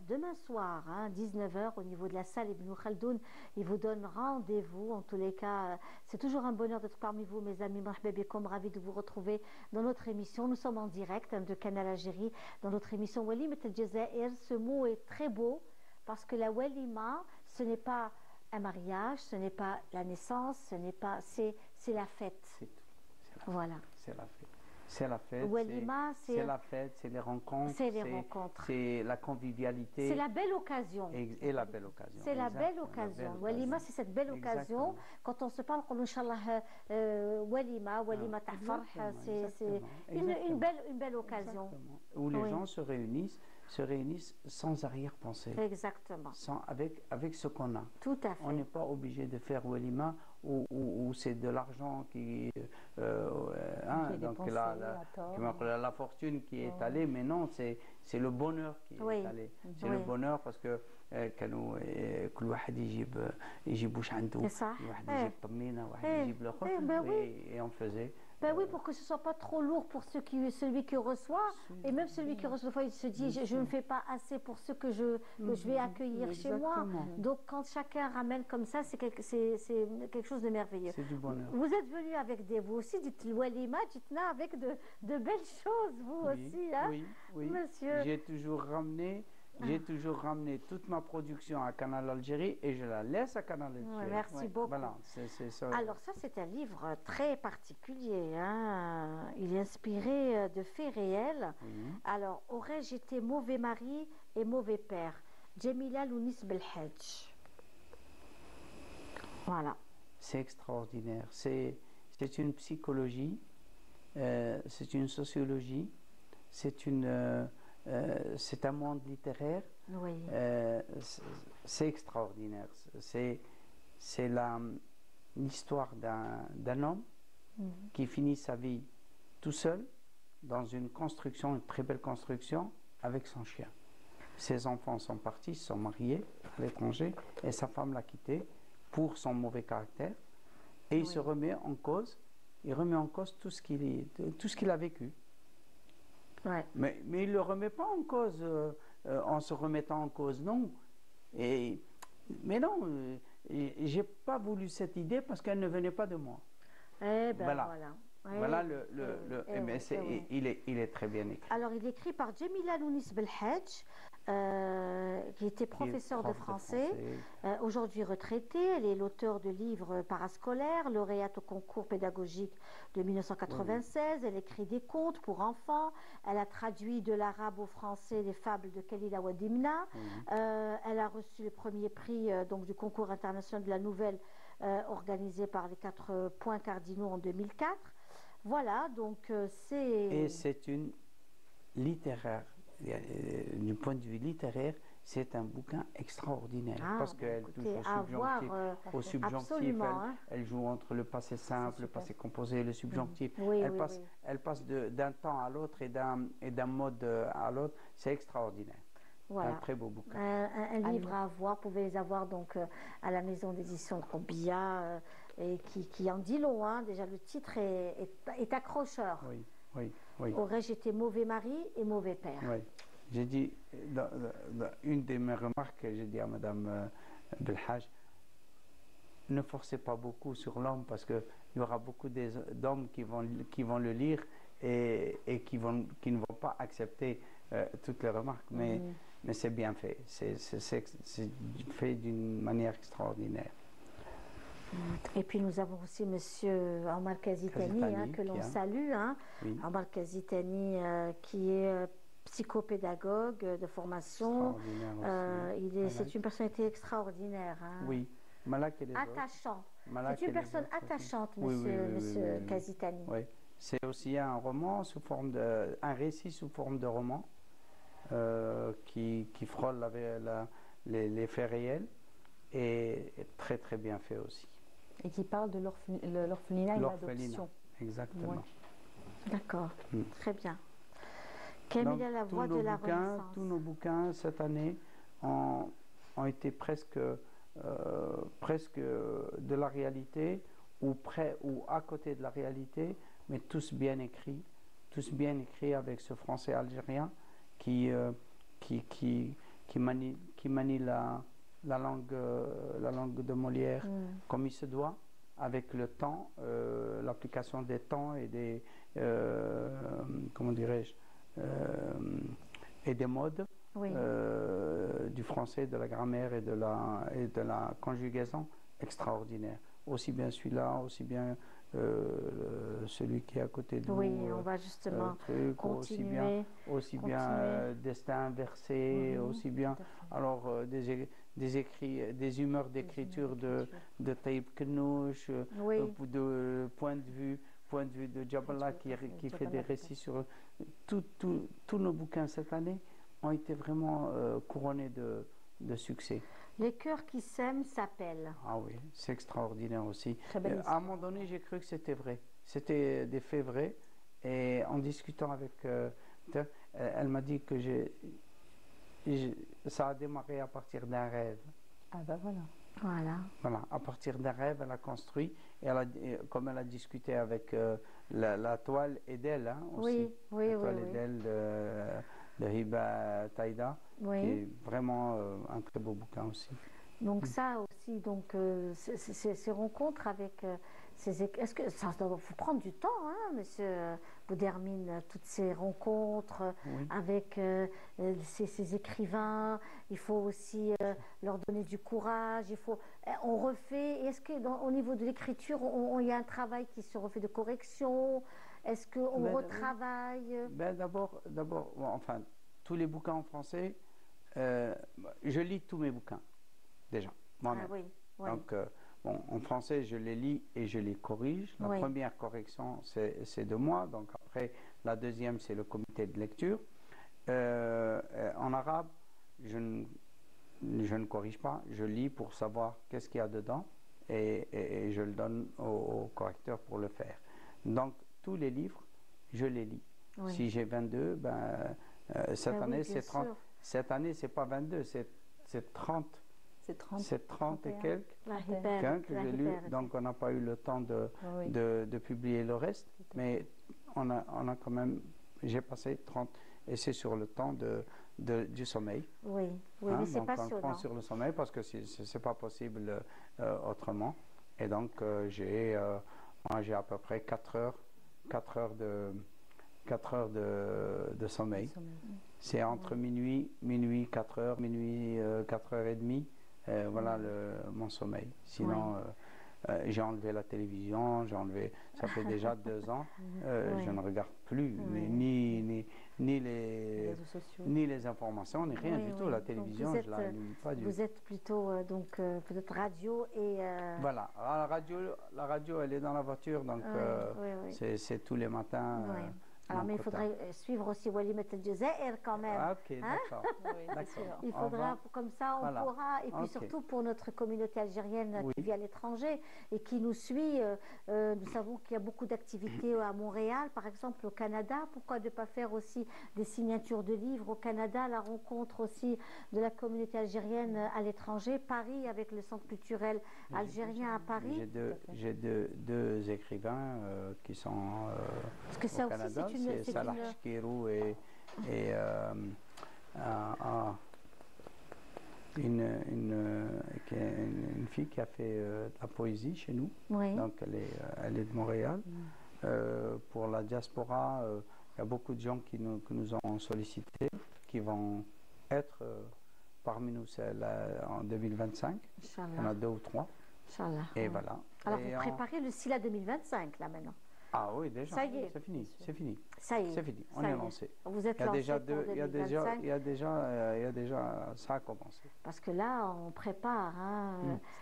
Demain soir, 19 h, au niveau de la salle Ibn Khaldoun, il vous donne rendez-vous. En tous les cas, c'est toujours un bonheur d'être parmi vous, mes amis. Marhaba bikoum, ravi de vous retrouver dans notre émission. Nous sommes en direct de Canal Algérie, dans notre émission Walimat El Jazair. Ce mot est très beau parce que la walima, ce n'est pas un mariage, ce n'est pas la naissance, ce n'est pas, c'est la fête. C'est tout. Voilà. C'est la fête. C'est la fête. Walima, c'est la fête, c'est les rencontres. C'est les rencontres. C'est la convivialité. C'est la belle occasion. Et la belle occasion. C'est la belle occasion. Walima, c'est cette belle occasion. Quand on se parle, on dit Inch'Allah, Walima, Walima Ta'farh, c'est une belle occasion. Exactement. Où les gens se réunissent sans arrière-pensée. Exactement. Avec ce qu'on a. Tout à fait. On n'est pas obligé de faire Walima où c'est de l'argent qui donc la fortune qui est allée, mais non, c'est le bonheur qui est allé. C'est le bonheur parce que كانوا كل واحد يجيب واش عنده واحد يجيب طمينه واحد يجيب الاخر et on faisait. Ben oui, pour que ce soit pas trop lourd pour celui qui reçoit, et même celui qui reçoit, il se dit je ne fais pas assez pour ce que je vais accueillir chez moi. Donc quand chacun ramène comme ça, c'est quelque chose de merveilleux. C'est du bonheur. Vous êtes venu avec vous aussi dites le walima, dites-nous avec de belles choses, vous aussi, hein, oui. Monsieur. J'ai toujours ramené toute ma production à Canal Algérie et je la laisse à Canal Algérie. Merci beaucoup. Voilà, c'est ça. Alors ça, c'est un livre très particulier. Il est inspiré de faits réels. Alors, aurais-je été mauvais mari et mauvais père? Djemila Lounis Belhadj. Voilà. C'est extraordinaire. C'est une psychologie, c'est une sociologie, c'est un monde littéraire. Oui. C'est extraordinaire. C'est l'histoire d'un homme qui finit sa vie tout seul dans une très belle construction, avec son chien. Ses enfants sont partis, sont mariés à l'étranger, et sa femme l'a quitté pour son mauvais caractère. Et il se remet en cause. Il remet en cause tout ce qu'il a vécu. Ouais. Mais il ne le remet pas en cause en se remettant en cause, non. Mais non, j'ai pas voulu cette idée parce qu'elle ne venait pas de moi. Eh ben voilà. Voilà il est très bien écrit. Alors il est écrit par Djemila Lounis Belhadj, qui était professeure de français, aujourd'hui retraitée. Elle est l'auteure de livres parascolaires, lauréate au concours pédagogique de 1996. Elle écrit des contes pour enfants. Elle a traduit de l'arabe au français les fables de Khalil Awadimna. Elle a reçu le premier prix donc, du concours international de la nouvelle organisé par les 4 points cardinaux en 2004. Voilà, donc c'est... Et c'est une littéraire. Du point de vue littéraire, c'est un bouquin extraordinaire parce qu'elle touche au subjonctif. Elle joue entre le passé simple, le passé composé, le subjonctif. Elle passe d'un temps à l'autre et d'un mode à l'autre. C'est extraordinaire. Voilà. Un très beau bouquin. Un livre à avoir, vous pouvez les avoir donc à la maison d'édition Robia et qui en dit long. Déjà le titre est accrocheur. Oui. Aurais-je été mauvais mari et mauvais père? Oui. J'ai dit, une de mes remarques, j'ai dit à Madame Belhadj, ne forcez pas beaucoup sur l'homme parce qu'il y aura beaucoup d'hommes qui vont le lire et qui ne vont pas accepter toutes les remarques. Mais c'est bien fait. C'est fait d'une manière extraordinaire. Et puis nous avons aussi Monsieur Omar Kazitani, que l'on salue. Omar Kazitani qui est psychopédagogue de formation. C'est une personnalité extraordinaire. Oui. Attachant. C'est une personne attachante, Monsieur Kazitani. Oui. C'est aussi un roman un récit sous forme de roman qui frôle les faits réels et très très bien fait aussi. Et qui parle de l'orphelinat et de l'adoption. Exactement. Ouais. D'accord, très bien. Camilla, la voix de la Renaissance. Tous nos bouquins cette année ont été presque de la réalité ou à côté de la réalité, mais tous bien écrits avec ce français algérien qui qui manie la langue de Molière comme il se doit, avec le temps, l'application des temps et des, comment dirais-je, et des modes du français, de la grammaire et de la conjugaison extraordinaire. Aussi bien celui-là, aussi bien celui qui est à côté de Oui, nous. on va justement continuer. Aussi bien destin inversé, aussi bien alors des écrits, des humeurs d'écriture de Taïb Knouch, de point de vue de Jaballah qui fait des récits sur tous nos bouquins cette année ont été vraiment couronnés de succès. Les cœurs qui s'aiment s'appellent. Ah oui, c'est extraordinaire aussi. Très belle À un moment donné, j'ai cru que c'était vrai. C'était des faits vrais. Et en discutant avec elle m'a dit que ça a démarré à partir d'un rêve. Ah ben voilà. Voilà. Voilà, à partir d'un rêve, elle a construit. Et comme elle a discuté avec la toile et d'elle aussi. Oui, la toile et d'elle de Hiba Taïda, qui est vraiment un très beau bouquin aussi. Donc ça aussi, donc ces rencontres avec est-ce que ça doit vous prendre du temps, hein, Monsieur Boudermine, toutes ces rencontres avec ces écrivains. Il faut aussi leur donner du courage. On refait. Est-ce que au niveau de l'écriture, il y a un travail qui se refait de correction? Est-ce qu'on retravaille? D'abord, enfin, tous les bouquins en français, je lis tous mes bouquins, déjà, moi-même. Donc, en français, je les lis et je les corrige. La première correction, c'est de moi. Donc, après, la deuxième, c'est le comité de lecture. En arabe, je ne corrige pas. Je lis pour savoir qu'est-ce qu'il y a dedans et je le donne au correcteur pour le faire. Donc, tous les livres, je les lis. Si j'ai 22, cette année, c'est 30. Cette année, c'est pas 22, c'est 30. C'est 30 et quelques que j'ai lu. Donc, on n'a pas eu le temps de publier le reste. Mais on a quand même, j'ai passé 30. Et c'est sur le temps du sommeil. Oui, mais c'est passionnant. On le prend sur le sommeil parce que c'est pas possible autrement. Et donc, j'ai à peu près 4 heures de sommeil. C'est entre minuit, 4 heures, minuit, 4 heures et demie. Voilà mon sommeil. Sinon, j'ai enlevé la télévision, ça fait déjà 2 ans, je ne regarde plus ni les informations, ni rien du tout. La télévision, je ne l'allume pas du tout. Vous êtes plutôt peut-être radio et... Voilà, la radio, elle est dans la voiture, donc c'est tous les matins. Alors, mais il faudrait suivre aussi Walimet El Jazair quand même. Ah, ok, d'accord. Il faudra, comme ça, on pourra. Et puis surtout pour notre communauté algérienne qui vit à l'étranger et qui nous suit, nous savons qu'il y a beaucoup d'activités à Montréal, par exemple au Canada. Pourquoi ne pas faire aussi des signatures de livres au Canada, la rencontre aussi de la communauté algérienne à l'étranger, Paris avec le centre culturel algérien à Paris. J'ai deux écrivains qui sont parce que ça au Canada. Aussi, c'est Salah Chkirou et une fille qui a fait de la poésie chez nous. Donc elle est de Montréal. Pour la diaspora, il y a beaucoup de gens qui nous ont sollicités, qui vont être parmi nous en 2025. Inch'Allah. Il y en a 2 ou 3. Inch'Allah. Et voilà. Alors vous préparez le SILA 2025 là maintenant. Ah oui, déjà. Ça y est. C'est fini. Ça y est. C'est fini. On est lancé. Vous êtes lancé pour 2025. Il y a déjà, ça a commencé. Parce que là, on prépare.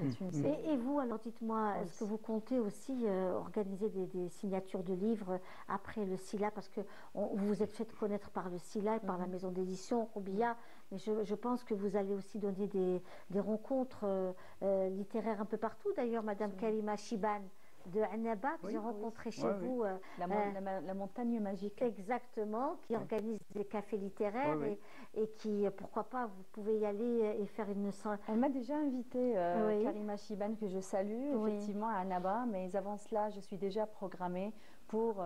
Et vous, alors dites-moi, est-ce que vous comptez aussi organiser des signatures de livres après le SILA? Parce que vous vous êtes fait connaître par le SILA et par la maison d'édition Roubia. Mais je pense que vous allez aussi donner des rencontres littéraires un peu partout. D'ailleurs, Madame Kalima Chiban, de Annaba que Oui, j'ai oui. rencontré chez Ouais, oui. vous. La montagne magique. Exactement, qui organise des cafés littéraires Oui, et qui, pourquoi pas, vous pouvez y aller et faire une... Elle m'a déjà invitée, Oui. Karima Chiban, que je salue, Oui. effectivement, à Annaba, mais avant cela, je suis déjà programmée pour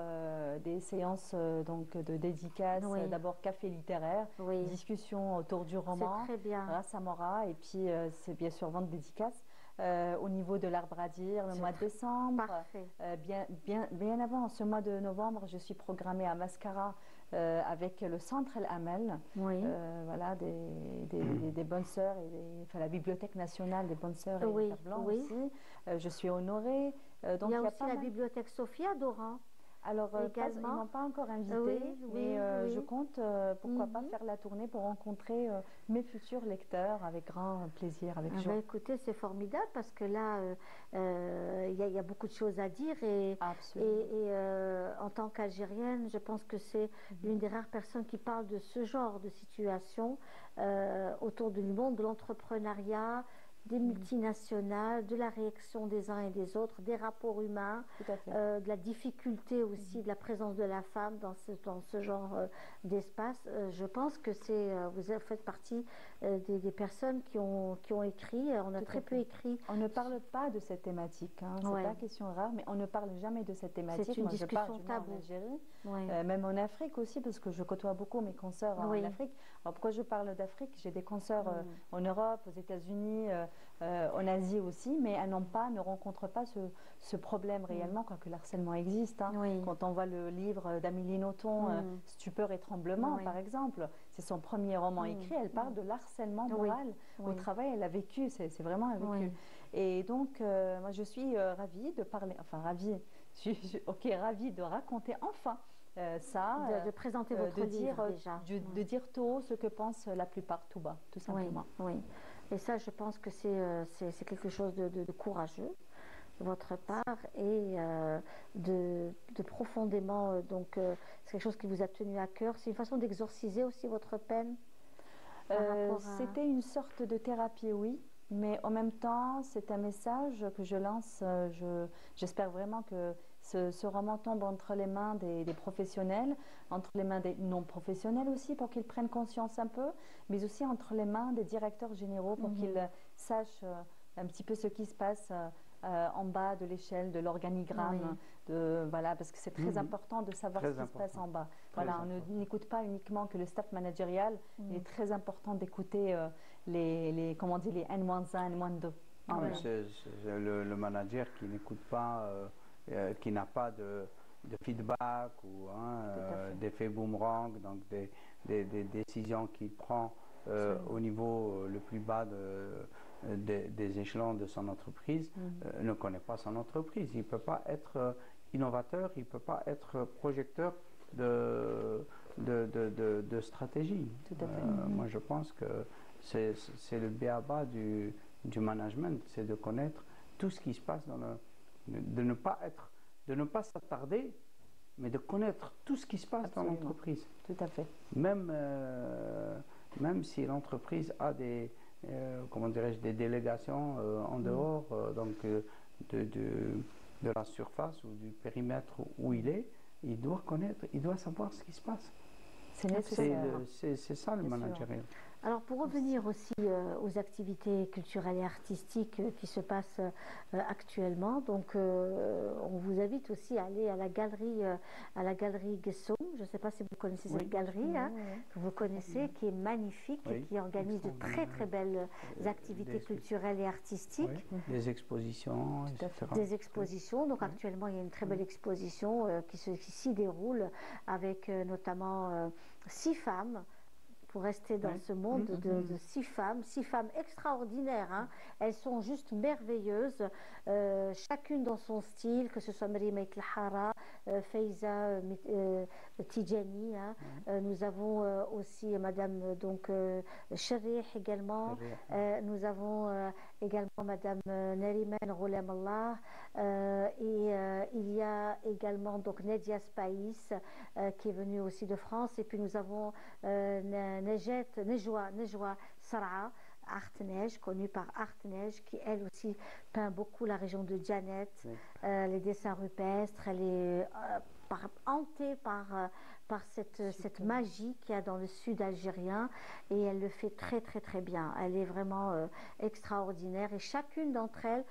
des séances donc, de dédicaces, Oui. d'abord café littéraire, Oui. discussion autour du C'est roman, très bien. Ras Amora, et puis c'est bien sûr vente dédicace. Au niveau de l'arbre à dire, le C'est mois de décembre, Parfait. bien avant, ce mois de novembre, je suis programmée à Mascara avec le Centre El Amel, Oui. voilà, des bonnes sœurs, enfin, la Bibliothèque nationale des bonnes sœurs et Oui, Père Blanc oui. aussi. Je suis honorée. Donc il y a il y a aussi pas la mal. bibliothèque Sophia d'Oran. Alors, ils également. m'ont pas encore invitée, Oui, mais oui, je oui. compte, pourquoi pas, Mhm. faire la tournée pour rencontrer mes futurs lecteurs avec grand plaisir, avec Ah joie. bah, écoutez, c'est formidable parce que là, il y a beaucoup de choses à dire Absolument. en tant qu'Algérienne, je pense que c'est l'une des rares personnes qui parle de ce genre de situation autour du monde, de l'entrepreneuriat, des multinationales, de la réaction des uns et des autres, des rapports humains, Tout à fait. de la difficulté aussi de la présence de la femme dans ce genre d'espace. Je pense que vous faites partie des personnes qui ont écrit. On a Tout à très peu fait. écrit. On ne parle pas de cette thématique, hein. C'est Ouais. pas question rare, mais on ne parle jamais de cette thématique. une Moi, je discussion viens en taboue. Algérie, Ouais. même en Afrique aussi, parce que je côtoie beaucoup mes consoeurs en Oui. Afrique. Alors pourquoi je parle d'Afrique? J'ai des consoeurs en Europe, aux États-Unis, en Asie aussi, mais elles ne rencontrent pas ce problème réellement, quoique le harcèlement existe, hein. Oui. Quand on voit le livre d'Amélie Nothomb, Stupeur et tremblement, Oui. par exemple, c'est son premier roman écrit, elle parle de l'harcèlement Oui. moral au Oui. travail, elle a vécu, c'est vraiment un vécu. Oui. Et donc, moi, je suis ravie de parler, enfin ravie, ok, ravie de raconter enfin ça, De présenter votre de livre dire, déjà. de dire tout haut ce que pense la plupart tout bas, tout Oui, simplement. oui. Et ça, je pense que c'est quelque chose de courageux de votre part et de profondément. C'est quelque chose qui vous a tenu à cœur. C'est une façon d'exorciser aussi votre peine par rapport à... C'était une sorte de thérapie, oui, mais en même temps, c'est un message que je lance. J'espère vraiment que ce roman tombe entre les mains des professionnels, entre les mains des non-professionnels aussi, pour qu'ils prennent conscience un peu, mais aussi entre les mains des directeurs généraux, pour qu'ils sachent un petit peu ce qui se passe en bas de l'échelle, de l'organigramme, voilà, parce que c'est très important de savoir ce qui se passe en bas. Voilà, on n'écoute pas uniquement que le staff managérial, il est très important d'écouter comment on dit, les N-1, N-2. Ah, c'est le manager qui n'écoute pas, qui n'a pas de feedback ou d'effet boomerang, donc des décisions qu'il prend au niveau le plus bas des échelons de son entreprise, ne connaît pas son entreprise. Il ne peut pas être innovateur, il ne peut pas être projecteur de stratégie. Tout à fait. Moi, je pense que c'est le b.a.-ba du management, c'est de connaître tout ce qui se passe de ne pas s'attarder, mais de connaître tout ce qui se passe dans l'entreprise. Tout à fait. Même si l'entreprise a des délégations en dehors de la surface ou du périmètre où il est, il doit connaître, il doit savoir ce qui se passe. C'est nécessaire. C'est ça le managérial. Alors pour revenir aussi aux activités culturelles et artistiques qui se passent actuellement, donc on vous invite aussi à aller à la galerie Guessoum. Je ne sais pas si vous connaissez cette galerie, que vous connaissez, qui est magnifique et qui organise de très très belles activités culturelles et artistiques. Des expositions, etc. Des expositions. Donc actuellement il y a une très belle exposition qui s'y déroule avec notamment 6 femmes. Pour rester dans ce monde de 6 femmes extraordinaires, hein. Elles sont juste merveilleuses, chacune dans son style, que ce soit Marima Itlahara, Faiza Tijani, hein. Nous avons aussi Madame Sharih également, nous avons également Madame Nariman Ghulam Allah, et il y a également donc Nadia Spaïs qui est venue aussi de France, et puis nous avons Nejwa Sar'a Artneige, connue par Artneige, qui elle aussi peint beaucoup la région de Djanet, Oui. les dessins rupestres. Elle est hantée par cette magie qu'il y a dans le sud algérien et elle le fait très très très bien. Elle est vraiment extraordinaire et chacune d'entre elles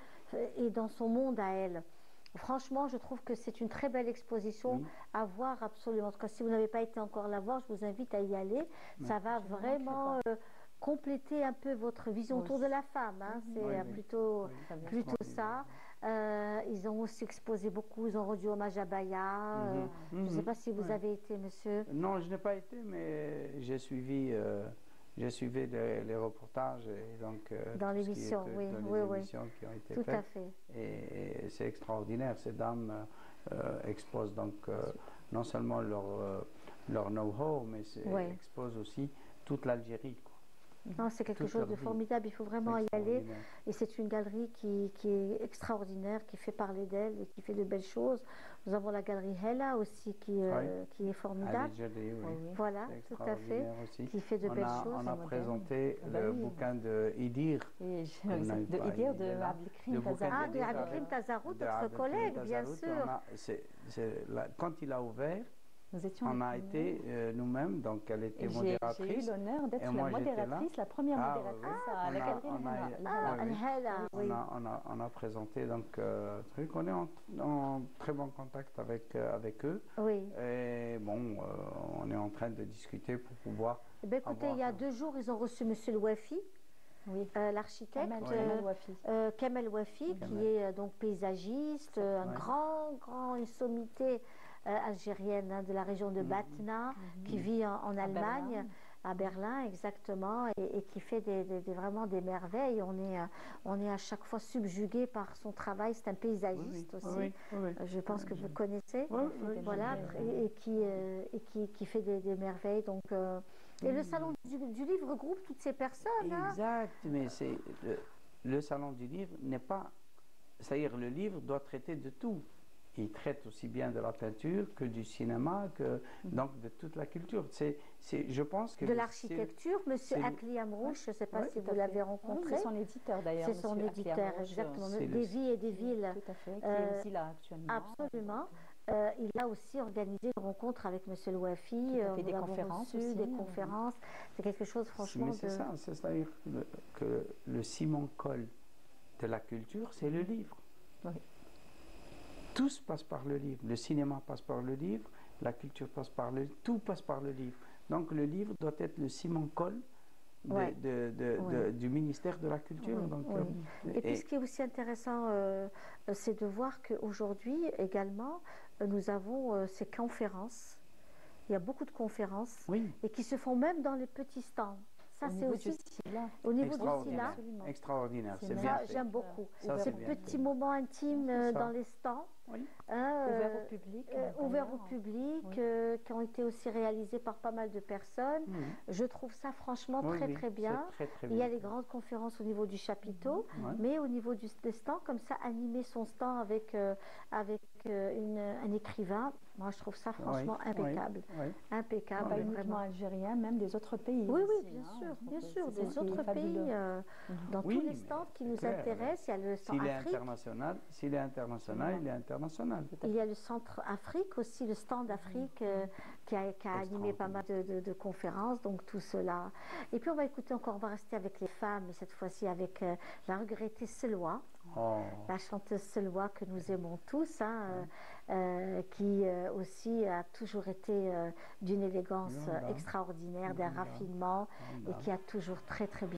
est dans son monde à elle. Franchement, je trouve que c'est une très belle exposition Oui. à voir absolument. En tout cas, si vous n'avez pas été encore la voir, je vous invite à y aller. Ça va Je ne vraiment manquerai compléter un peu votre vision autour de la femme. Hein. C'est Oui, oui. plutôt, Oui. plutôt ça. Ils ont aussi exposé beaucoup, ils ont rendu hommage à Baya. Je ne sais pas si vous avez été, monsieur. Non, je n'ai pas été, mais j'ai suivi, les reportages et donc Dans tout ce qui l'émission, était oui, dans oui, les oui. émissions qui ont été Tout faites. à fait. Et c'est extraordinaire. Ces dames exposent donc non seulement leur know-how, mais Oui. exposent aussi toute l'Algérie, quoi. Non, c'est quelque Toute chose leur de vie. formidable, il faut vraiment C'est y aller. extraordinaire. Et c'est une galerie qui est extraordinaire, qui fait parler d'elle et qui fait de belles choses. Nous avons la galerie Hella aussi qui est formidable. Algérie, oui. Voilà, C'est tout à fait. extraordinaire aussi. Qui fait de belles choses. On a moderne. présenté Ah bah le oui. bouquin de Idir. Et On a eu de pas, Idir il de est là. Abdelkrim Le bouquin Tazarout. Ah, de Idir Abdelkrim Tazarout, de notre Abdelkrim collègue, bien Tazarout. sûr. Quand il a ouvert, Nous étions on a les été nous-mêmes, donc elle était Et j'ai eu modératrice. l'honneur d'être Et la moi, j'étais là. modératrice, la première Ah, modératrice oui, à la oui. galerie On a- Al-Hela. Ah, oui. Al-Hela, oui. On a présenté donc truc. On est en très bon contact avec eux. Oui. Et bon, on est en train de discuter pour pouvoir. Eh bien, écoutez, il y a 2 jours, ils ont reçu monsieur le Wafi, Oui. l'architecte. Kamel Wafi. Kamel Wafi, qui Kamel. est donc paysagiste, un une sommité algérienne hein, de la région de Batna, qui vit en Allemagne, à Berlin exactement, et qui fait vraiment des merveilles. On est à chaque fois subjugué par son travail. C'est un paysagiste aussi. Oui. Je pense que vous connaissez. Oui, Voilà, et qui fait des merveilles. Donc, et le salon du livre regroupe toutes ces personnes. Hein. Exact, mais c'est le salon du livre n'est pas. C'est-à-dire, le livre doit traiter de tout. Il traite aussi bien de la peinture que du cinéma, donc de toute la culture. Je pense que de l'architecture, monsieur Akli Amrouche, je ne sais pas si vous l'avez rencontré. C'est son éditeur d'ailleurs. C'est son éditeur, exactement. Des vies et des villes. Tout à fait, qui est aussi là actuellement. Absolument. Il a aussi organisé une rencontre avec monsieur le Wafi. Il a fait des conférences aussi. Des conférences. C'est quelque chose, franchement. Mais c'est ça, c'est-à-dire que le ciment colle de la culture, c'est le livre. Oui. Tout se passe par le livre. Le cinéma passe par le livre, la culture passe par le livre, tout passe par le livre. Donc le livre doit être le ciment-colle du ministère de la Culture. Oui, Donc, et puis ce qui est aussi intéressant, c'est de voir qu'aujourd'hui également, nous avons ces conférences. Il y a beaucoup de conférences et qui se font même dans les petits stands. Ça, c'est aussi au niveau du SILA. Extraordinaire. C'est Ça, bien fait. j'aime beaucoup. Ça, Ces c'est bien petits fait. moments intimes C'est ça. dans les stands. Oui. Ouverts au public. Ouverts au public, qui ont été aussi réalisés par pas mal de personnes. Je trouve ça franchement très bien. C'est très Il y a bien les fait. grandes conférences au niveau du chapiteau, Ouais. mais au niveau des stands, comme ça, animer son stand avec un écrivain, moi je trouve ça franchement impeccable. Oui. Impeccable, Pas vraiment. uniquement algérien, même des autres pays. Oui, aussi, bien hein. sûr, Je bien trouve sûr, que c'est des ça qui est autres pays, fabuleux. dans Oui, tous les mais stands qui c'est nous clair. intéressent. Il y a le stand S'il est Afrique, international, il est international. il y a le centre Afrique aussi, le stand Afrique qui a animé pas mal de conférences, donc tout cela. Et puis on va écouter encore, on va rester avec les femmes, cette fois-ci avec la regrettée Selwa. Oh. La chanteuse Selwa que nous aimons tous, hein, qui aussi a toujours été d'une élégance extraordinaire, d'un raffinement et qui a toujours très bien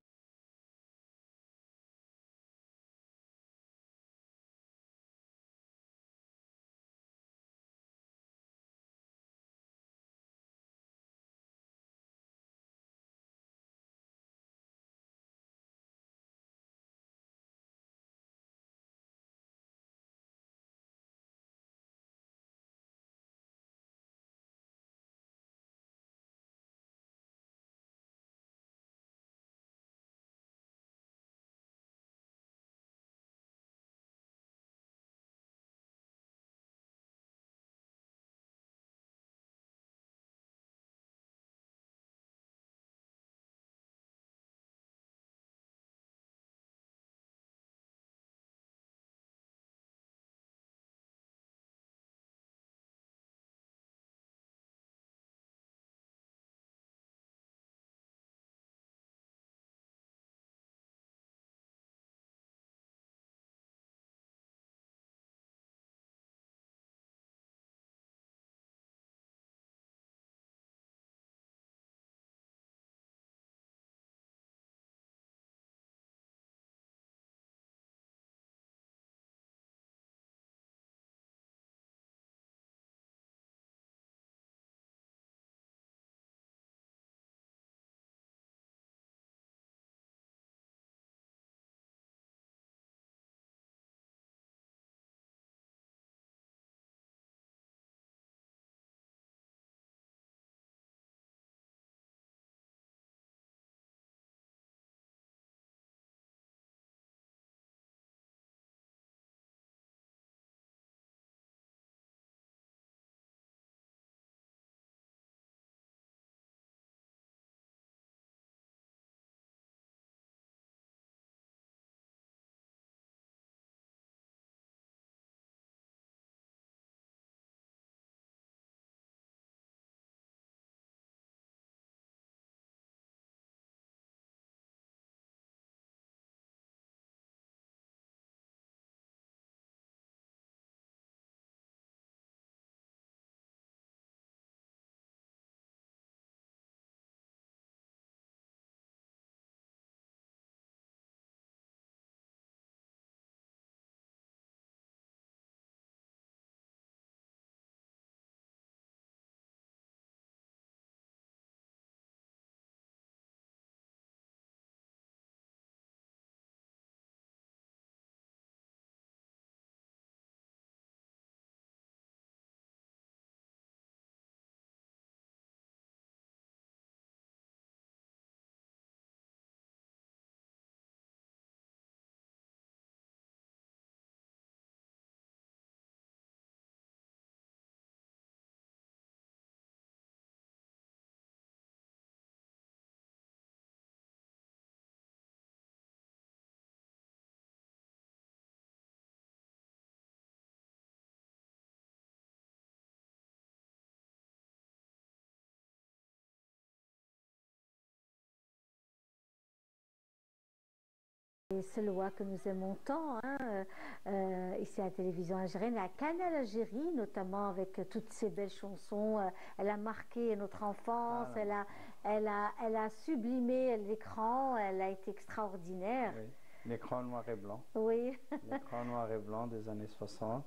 Et Selwa que nous aimons tant, hein, ici à la télévision algérienne, à Canal Algérie, notamment avec toutes ces belles chansons. Elle a marqué notre enfance, Voilà. elle a sublimé l'écran, elle a été extraordinaire. Oui. L'écran noir et blanc. Oui, L'écran noir et blanc des années 60,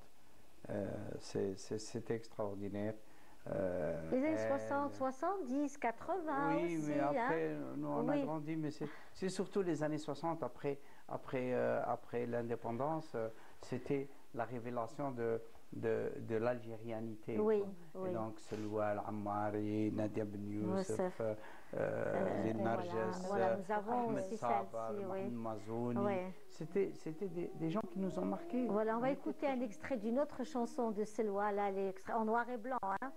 c'était extraordinaire. les années Elle- 60, 70, 80 Oui, aussi. mais hein. après, nous, on a Oui. grandi, mais c'est surtout les années 60, après l'indépendance, c'était la révélation de l'algérianité. Oui, quoi. oui. Et donc, Selwa Al-Ammari, Nadia Ben Youssef, Youssef. Zine Voilà, Narges, voilà, nous avons Ahmed aussi Sabar, celle-ci, Mohamed oui. Mazouni. Ouais. C'était des gens qui nous ont marqués. Voilà, on va On écouter était un extrait d'une autre chanson de Selwa, là, elle est en noir et blanc, hein.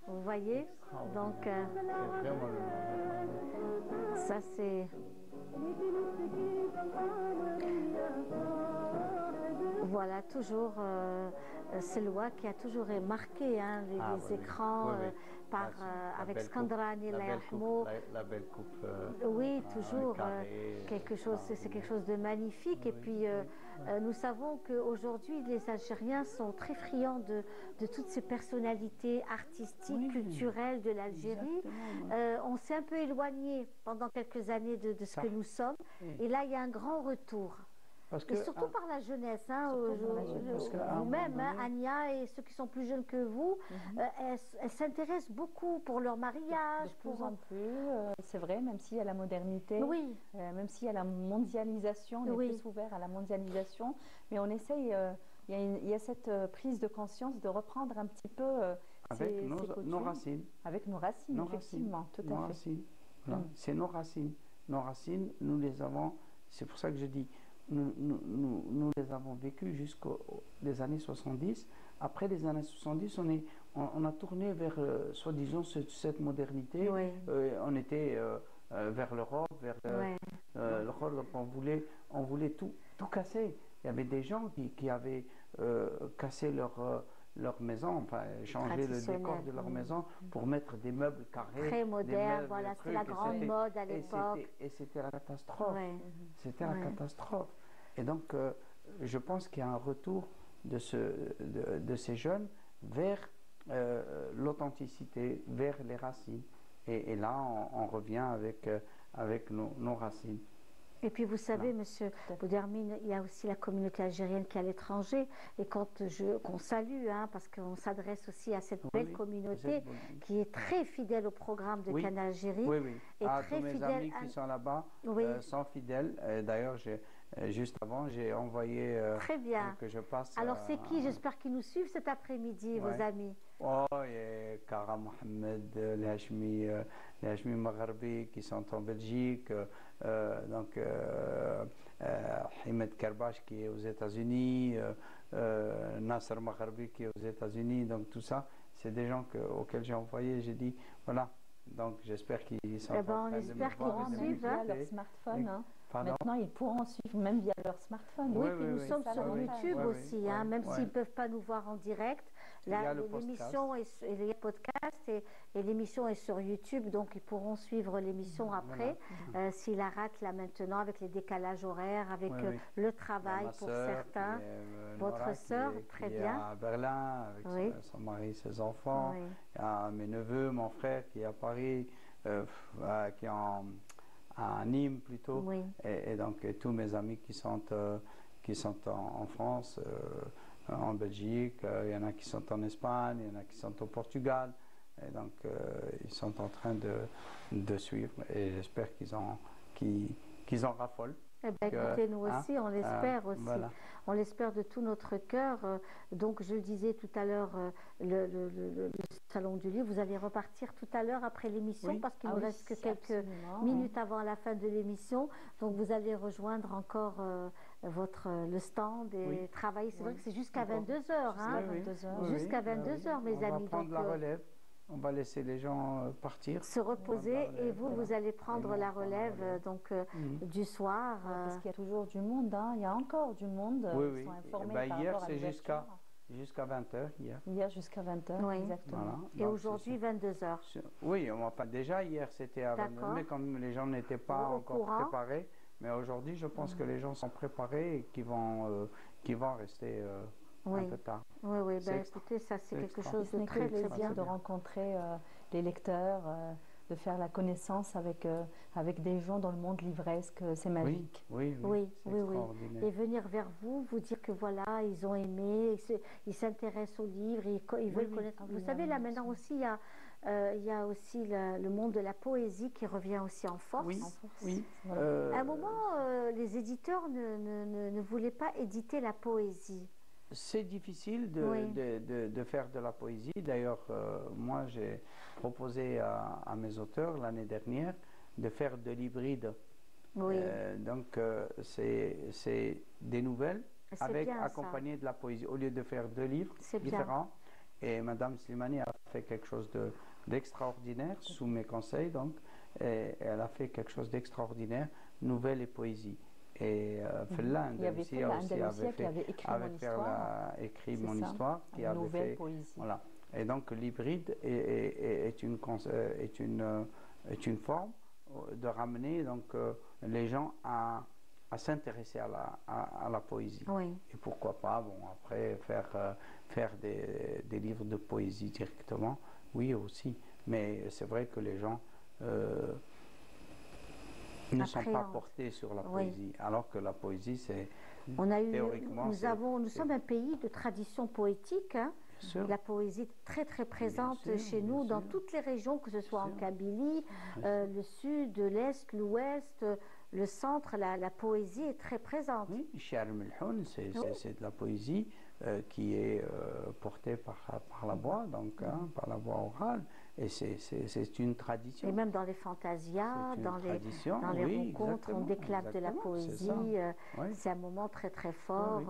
Vous voyez? Donc, C'est vraiment ça c'est... Voilà, toujours Selwa qui a toujours marqué hein, les oui, écrans oui, oui. par, La avec belle coupe, Skandrani, la Allah belle coupe, yarhamou. la belle coupe. Oui, toujours carré, quelque chose, c'est quelque chose de magnifique. Et Oui, puis, nous savons qu'aujourd'hui, les Algériens sont très friands de toutes ces personnalités artistiques, Oui, culturelles de l'Algérie. exactement. On s'est un peu éloigné pendant quelques années de ce Ça. que nous sommes. Oui. Et là, il y a un grand retour. Parce Et surtout par la jeunesse, hein, Surtout par la jeunesse. Parce qu'à un vous-même, moment hein, donné- Ania et ceux qui sont plus jeunes que vous, elles s'intéressent beaucoup pour leur De mariage, plus pour... en plus, c'est vrai, même s'il y a la modernité, Oui, même s'il y a la mondialisation, on est Oui. plus ouvert à la mondialisation, mais on essaye, il y a cette prise de conscience de reprendre un petit peu Avec ces coutumes. nos racines. Avec nos racines, Nos effectivement, racines, tout nos à fait. racines. Voilà. Mm. C'est nos racines. Nos racines, nous les avons, c'est pour ça que je dis, nous les avons vécues jusqu'aux les années 70. Après les années 70, on a tourné vers, soi-disant, cette modernité. oui, On était vers l'Europe, vers ouais. l'Europe. On voulait tout casser. Il y avait des gens qui avaient cassé leur maison, enfin changé le décor de leur maison pour mettre des meubles carrés. Très des moderne, meubles, voilà, des c'était la trucs, et grande c'était- mode à et l'époque. Et c'était la catastrophe. Ouais. C'était la Ouais. catastrophe. Et donc, je pense qu'il y a un retour de ces jeunes vers l'authenticité, vers les racines. Et là, on revient avec nos racines. Et puis vous savez, Non. Monsieur Tout à fait. Boudermine, il y a aussi la communauté algérienne qui est à l'étranger. Et qu'on salue, hein, parce qu'on s'adresse aussi à cette belle Oui, communauté c'est- qui est très fidèle au programme de Oui. Canal Algérie. Oui, oui. Et Ah, très tous mes fidèle amis à- qui sont là-bas Oui. sont fidèles. D'ailleurs, juste avant, j'ai envoyé Très bien. que je passe. Alors c'est qui? J'espère qu'ils nous suivent cet après-midi, vos Ouais. amis. Oh, il y a Kara Mohamed, les Hachmi Magharbi qui sont en Belgique, donc Himed Karbash qui est aux États-Unis, Nasser Magharbi qui est aux États-Unis, donc tout ça, c'est des gens auxquels j'ai envoyé, j'ai dit, voilà, donc j'espère qu'ils sont Eh ben, en on train de espère me qu'ils voir vont et de suivre, hein. Via m'écouter. leur smartphone. hein. Pardon? Maintenant, ils pourront suivre même via leur smartphone. Oui, Oui, puis oui, nous oui. sommes Ça, sur oui. YouTube Oui, oui, aussi, hein, oui, même oui. s'ils ne peuvent pas nous voir en direct. Il y a Là, le podcast. l'émission est, et les podcasts et l'émission est sur YouTube, donc ils pourront suivre l'émission après. S'ils la ratent là maintenant avec les décalages horaires, avec Oui, oui. le Il y a travail ma pour sœur certains. qui est, Votre Nora, sœur, qui très est bien. à Berlin avec Oui. son mari, ses enfants. Oui. Il y a mes neveux, mon frère qui est à Paris, qui est à Nîmes plutôt. Oui. Et donc tous mes amis qui sont en France, en Belgique, il y en a qui sont en Espagne, il y en a qui sont au Portugal. Et donc ils sont en train de suivre et j'espère qu'ils en raffolent. Eh bien, Que, écoutez, nous hein, aussi, on l'espère aussi. voilà. On l'espère de tout notre cœur. Donc, je le disais tout à l'heure, le Salon du Livre, vous allez repartir tout à l'heure après l'émission Oui. parce qu'il Ah nous oui, reste que quelques absolument. minutes avant la fin de l'émission. Donc, vous allez rejoindre encore le stand et Oui. travailler. C'est vrai que c'est jusqu'à Encore. 22 heures. Hein, Oui, oui. 22 heures. Oui, Jusqu'à oui, 22 heures, mes On va amis. prendre Donc, la relève. On va laisser les gens partir. se reposer prendre la et relève, vous, voilà. vous allez prendre Et la on prend la relève relève. donc Mhm. du soir. Parce qu'il y a toujours du monde, hein. Il y a encore du monde. Oui, Ils oui. sont informés Ben, par hier, rapport à c'est l'ouverture. jusqu'à 20h hier. Hier jusqu'à 20h, Oui. exactement. Voilà. Et Donc, aujourd'hui, 22 heures. oui, enfin, déjà hier c'était à 22h, D'accord. mais comme les gens n'étaient pas Au encore courant. préparés, Mais aujourd'hui, je pense que les gens sont préparés et qui vont rester un peu tard. Oui, oui, C'est ben, extra. écoutez, ça c'est C'est quelque extra. chose Ce de n'est très que plaisir bien. de rencontrer les lecteurs, de faire la connaissance avec des gens dans le monde livresque, c'est Oui, magique. oui, oui, Oui, c'est oui, oui. extraordinaire. Et venir vers vous, vous dire que voilà, ils ont aimé, ils s'intéressent aux livres, ils veulent oui. connaître. Ah Vous oui, savez, là merci. maintenant aussi, il y a aussi le monde de la poésie qui revient aussi en force. Oui, En force. oui. Voilà. À un moment, les éditeurs ne voulaient pas éditer la poésie. C'est difficile Oui. de faire de la poésie. D'ailleurs, moi, j'ai proposé à mes auteurs l'année dernière de faire de l'hybride. Oui, Donc, c'est des nouvelles c'est avec bien ça. accompagné de la poésie, au lieu de faire deux livres C'est bien. différents. Et Madame Slimani a fait quelque chose d'extraordinaire sous mes conseils. Donc, et elle a fait quelque chose d'extraordinaire, nouvelles et poésie. Et Fella Il y avait aussi Fella aussi Andalusia avait qui fait, avait écrit avec mon faire histoire. écrit C'est mon ça, histoire, qui une avait nouvelle fait, poésie. voilà. Et donc l'hybride est une forme de ramener donc les gens à s'intéresser à la poésie. Oui. Et pourquoi pas, bon, après faire des livres de poésie directement, oui aussi. Mais c'est vrai que les gens ne sont pas Appréhendent. portés sur la Oui. poésie, alors que la poésie, c'est On a eu, théoriquement, nous sommes un pays de tradition poétique, hein. bien sûr, La poésie est très très présente sûr, chez bien nous dans sûr. toutes les régions, que ce soit en sûr. Kabylie, le sud, l'est, l'ouest, le centre, la poésie est très présente. Oui, Shi'r Melhoun, c'est de la poésie qui est portée par la voix, donc par la voix orale, et c'est une tradition. Et même dans les fantasias, C'est une dans les tradition, rencontres, exactement, on déclame de la exactement, poésie. c'est ça. Oui. C'est un moment très très fort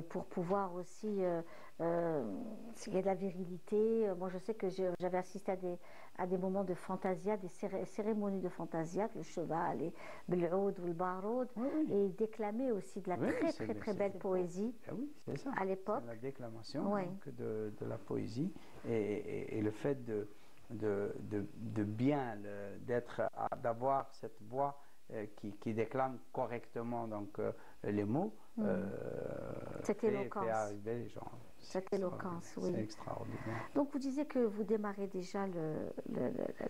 pour pouvoir aussi, s'il y a de la virilité. Moi, je sais que j'avais assisté à des moments de fantasia, des cérémonies de fantasia, avec le cheval, et l'oud ou le baroud, Oui, oui. et déclamer aussi de la Oui, très c'est- très très c'est- belle poésie Ah oui, c'est ça. à l'époque. C'est la déclamation Oui. donc, de la poésie et le fait de bien, d'avoir cette voix qui déclame correctement donc, les mots, Cette fait éloquence. arriver les gens. Cette C'est éloquence, extraordinaire, oui. C'est extraordinaire. Donc vous disiez que vous démarrez déjà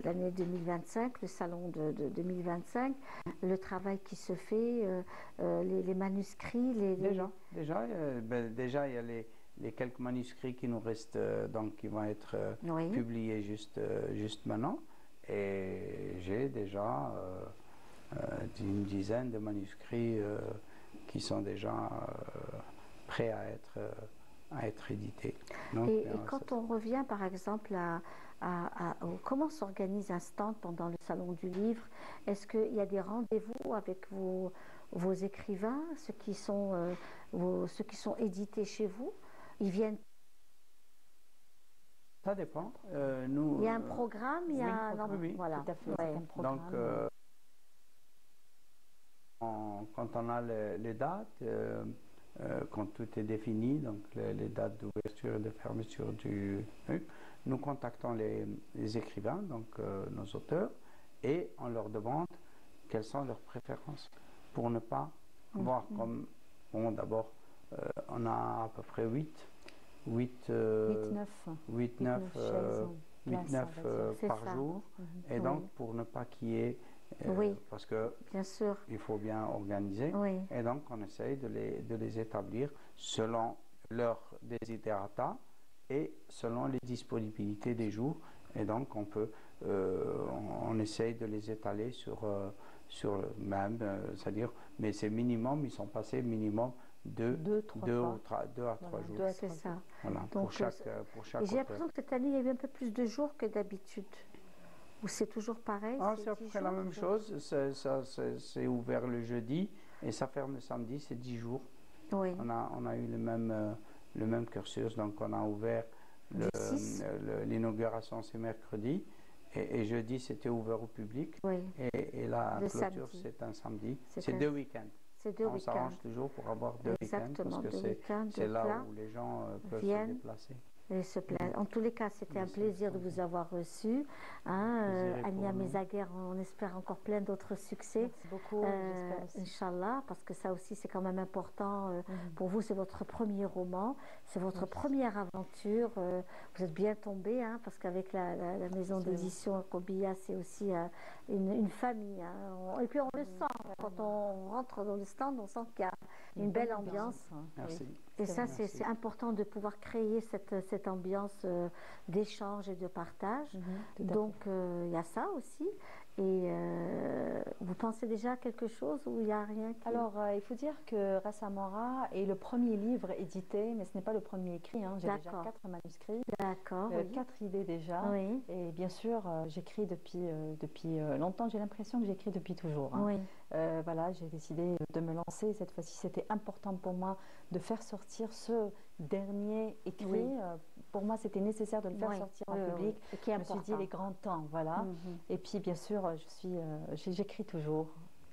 l'année 2025, le salon de 2025, le travail qui se fait, les manuscrits, Déjà, il y a les quelques manuscrits qui nous restent, donc qui vont être Oui. publiés juste maintenant. Et j'ai déjà une dizaine de manuscrits qui sont déjà prêts à être édités. Donc, Et quand on revient par exemple comment s'organise un stand pendant le salon du livre, est-ce qu'il y a des rendez-vous avec vos écrivains, ceux qui sont édités chez vous? Ils viennent. ça dépend. Nous, Il y a un programme, il y a un oui. voilà. Tout à fait, Ouais. c'est un programme. Donc, quand on a les dates, quand tout est défini, donc les dates d'ouverture et de fermeture du truc, nous contactons les écrivains, donc nos auteurs, et on leur demande quelles sont leurs préférences pour ne pas voir comme, bon, d'abord, on a à peu près 8, 8-9 C'est par ça. jour, et Oui. donc pour ne pas qu'il y ait, Oui. parce que Bien sûr. il faut bien organiser, Oui. et donc on essaye de les établir selon leurs desiderata et selon les disponibilités des jours, et donc on essaye de les étaler sur même, c'est-à-dire, mais c'est minimum, ils sont passés minimum deux à trois jours. C'est ça. Voilà, Donc, pour chaque Et j'ai auteur. l'impression que cette année, il y a eu un peu plus de jours que d'habitude. Ou c'est toujours pareil? C'est à peu 10 près la jours? même chose. C'est ouvert le jeudi et ça ferme le samedi, c'est 10 jours. Oui. On a eu le même cursus, donc on a ouvert Du 6. l'inauguration, c'est mercredi, et jeudi c'était ouvert au public, Oui. et la Le clôture samedi. c'est un samedi. C'est C'est un- 2 week-ends. C'est 2 On week-ends. s'arrange toujours pour avoir 2 week-ends Exactement, parce que 2 week-ends. c'est Donc là là, où les gens peuvent se viennent. déplacer. En tous les cas, c'était un plaisir de vous avoir reçu. Ania Mezaguer, on espère encore plein d'autres succès. Merci beaucoup. Inch'Allah, parce que ça aussi, c'est quand même important. Pour vous, c'est votre premier roman, c'est votre première aventure. Vous êtes bien tombé, parce qu'avec la maison d'édition Kobia, c'est aussi une famille. Et puis, on le sent. Quand on rentre dans le stand, on sent qu'il y a une belle ambiance. Merci. Et ça, c'est important de pouvoir créer cette ambiance d'échange et de partage. Donc, il y a ça aussi. Et vous pensez déjà à quelque chose ou il n'y a rien qui... Alors, il faut dire que Ras Amora est le premier livre édité, mais ce n'est pas le premier écrit. J'ai déjà 4 manuscrits, 4 idées déjà. Oui. Et bien sûr, j'écris depuis longtemps. J'ai l'impression que j'écris depuis toujours. Oui. Voilà, j'ai décidé de me lancer. Cette fois-ci, c'était important pour moi de faire sortir ce dernier écrit. Oui. Pour moi, c'était nécessaire de le faire sortir en public. Et qui est je me suis dit, les grands temps, voilà. Et puis, bien sûr, j'écris toujours.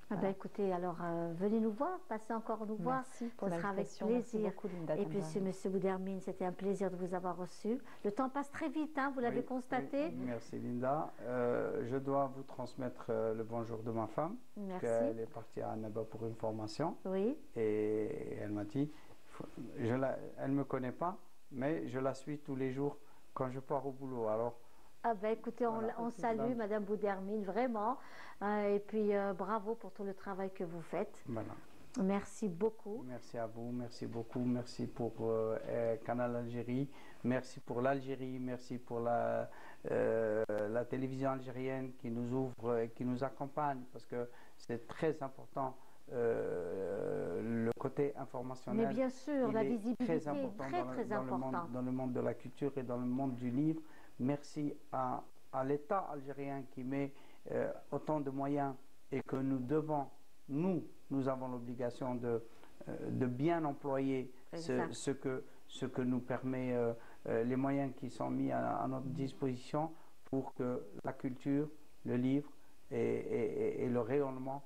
Voilà. Écoutez, alors venez nous voir, passez encore nous voir. Merci pour ce sera avec plaisir. Merci beaucoup, Linda. Et puis, monsieur Boudermine, c'était un plaisir de vous avoir reçu. Le temps passe très vite, vous l'avez constaté. Oui. Merci, Linda. Je dois vous transmettre le bonjour de ma femme. Merci. Elle est partie à Annaba pour une formation. Oui. Et elle m'a dit, elle ne me connaît pas, mais je la suis tous les jours quand je pars au boulot. Alors, écoutez, on salue Madame Boudermine, vraiment. Et puis, bravo pour tout le travail que vous faites. Voilà. Merci beaucoup. Merci à vous, merci beaucoup. Merci pour Canal Algérie. Merci pour l'Algérie. Merci pour la télévision algérienne qui nous ouvre et qui nous accompagne parce que c'est très important. Le côté informationnel. Mais bien sûr, la visibilité très important dans le monde de la culture et dans le monde du livre. Merci à l'État algérien qui met autant de moyens et que nous avons l'obligation de bien employer ce que nous permet les moyens qui sont mis à notre disposition pour que la culture, le livre et le rayonnement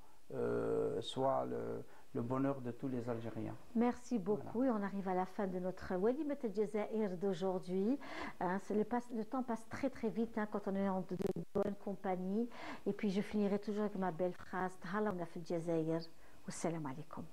soit le bonheur de tous les Algériens. Merci beaucoup. Voilà. Et on arrive à la fin de notre Walimat El Jazair d'aujourd'hui. Le temps passe très très vite quand on est en de bonne compagnie. Et puis je finirai toujours avec ma belle phrase. Tahala El Jazair. Wassalamu alaikum.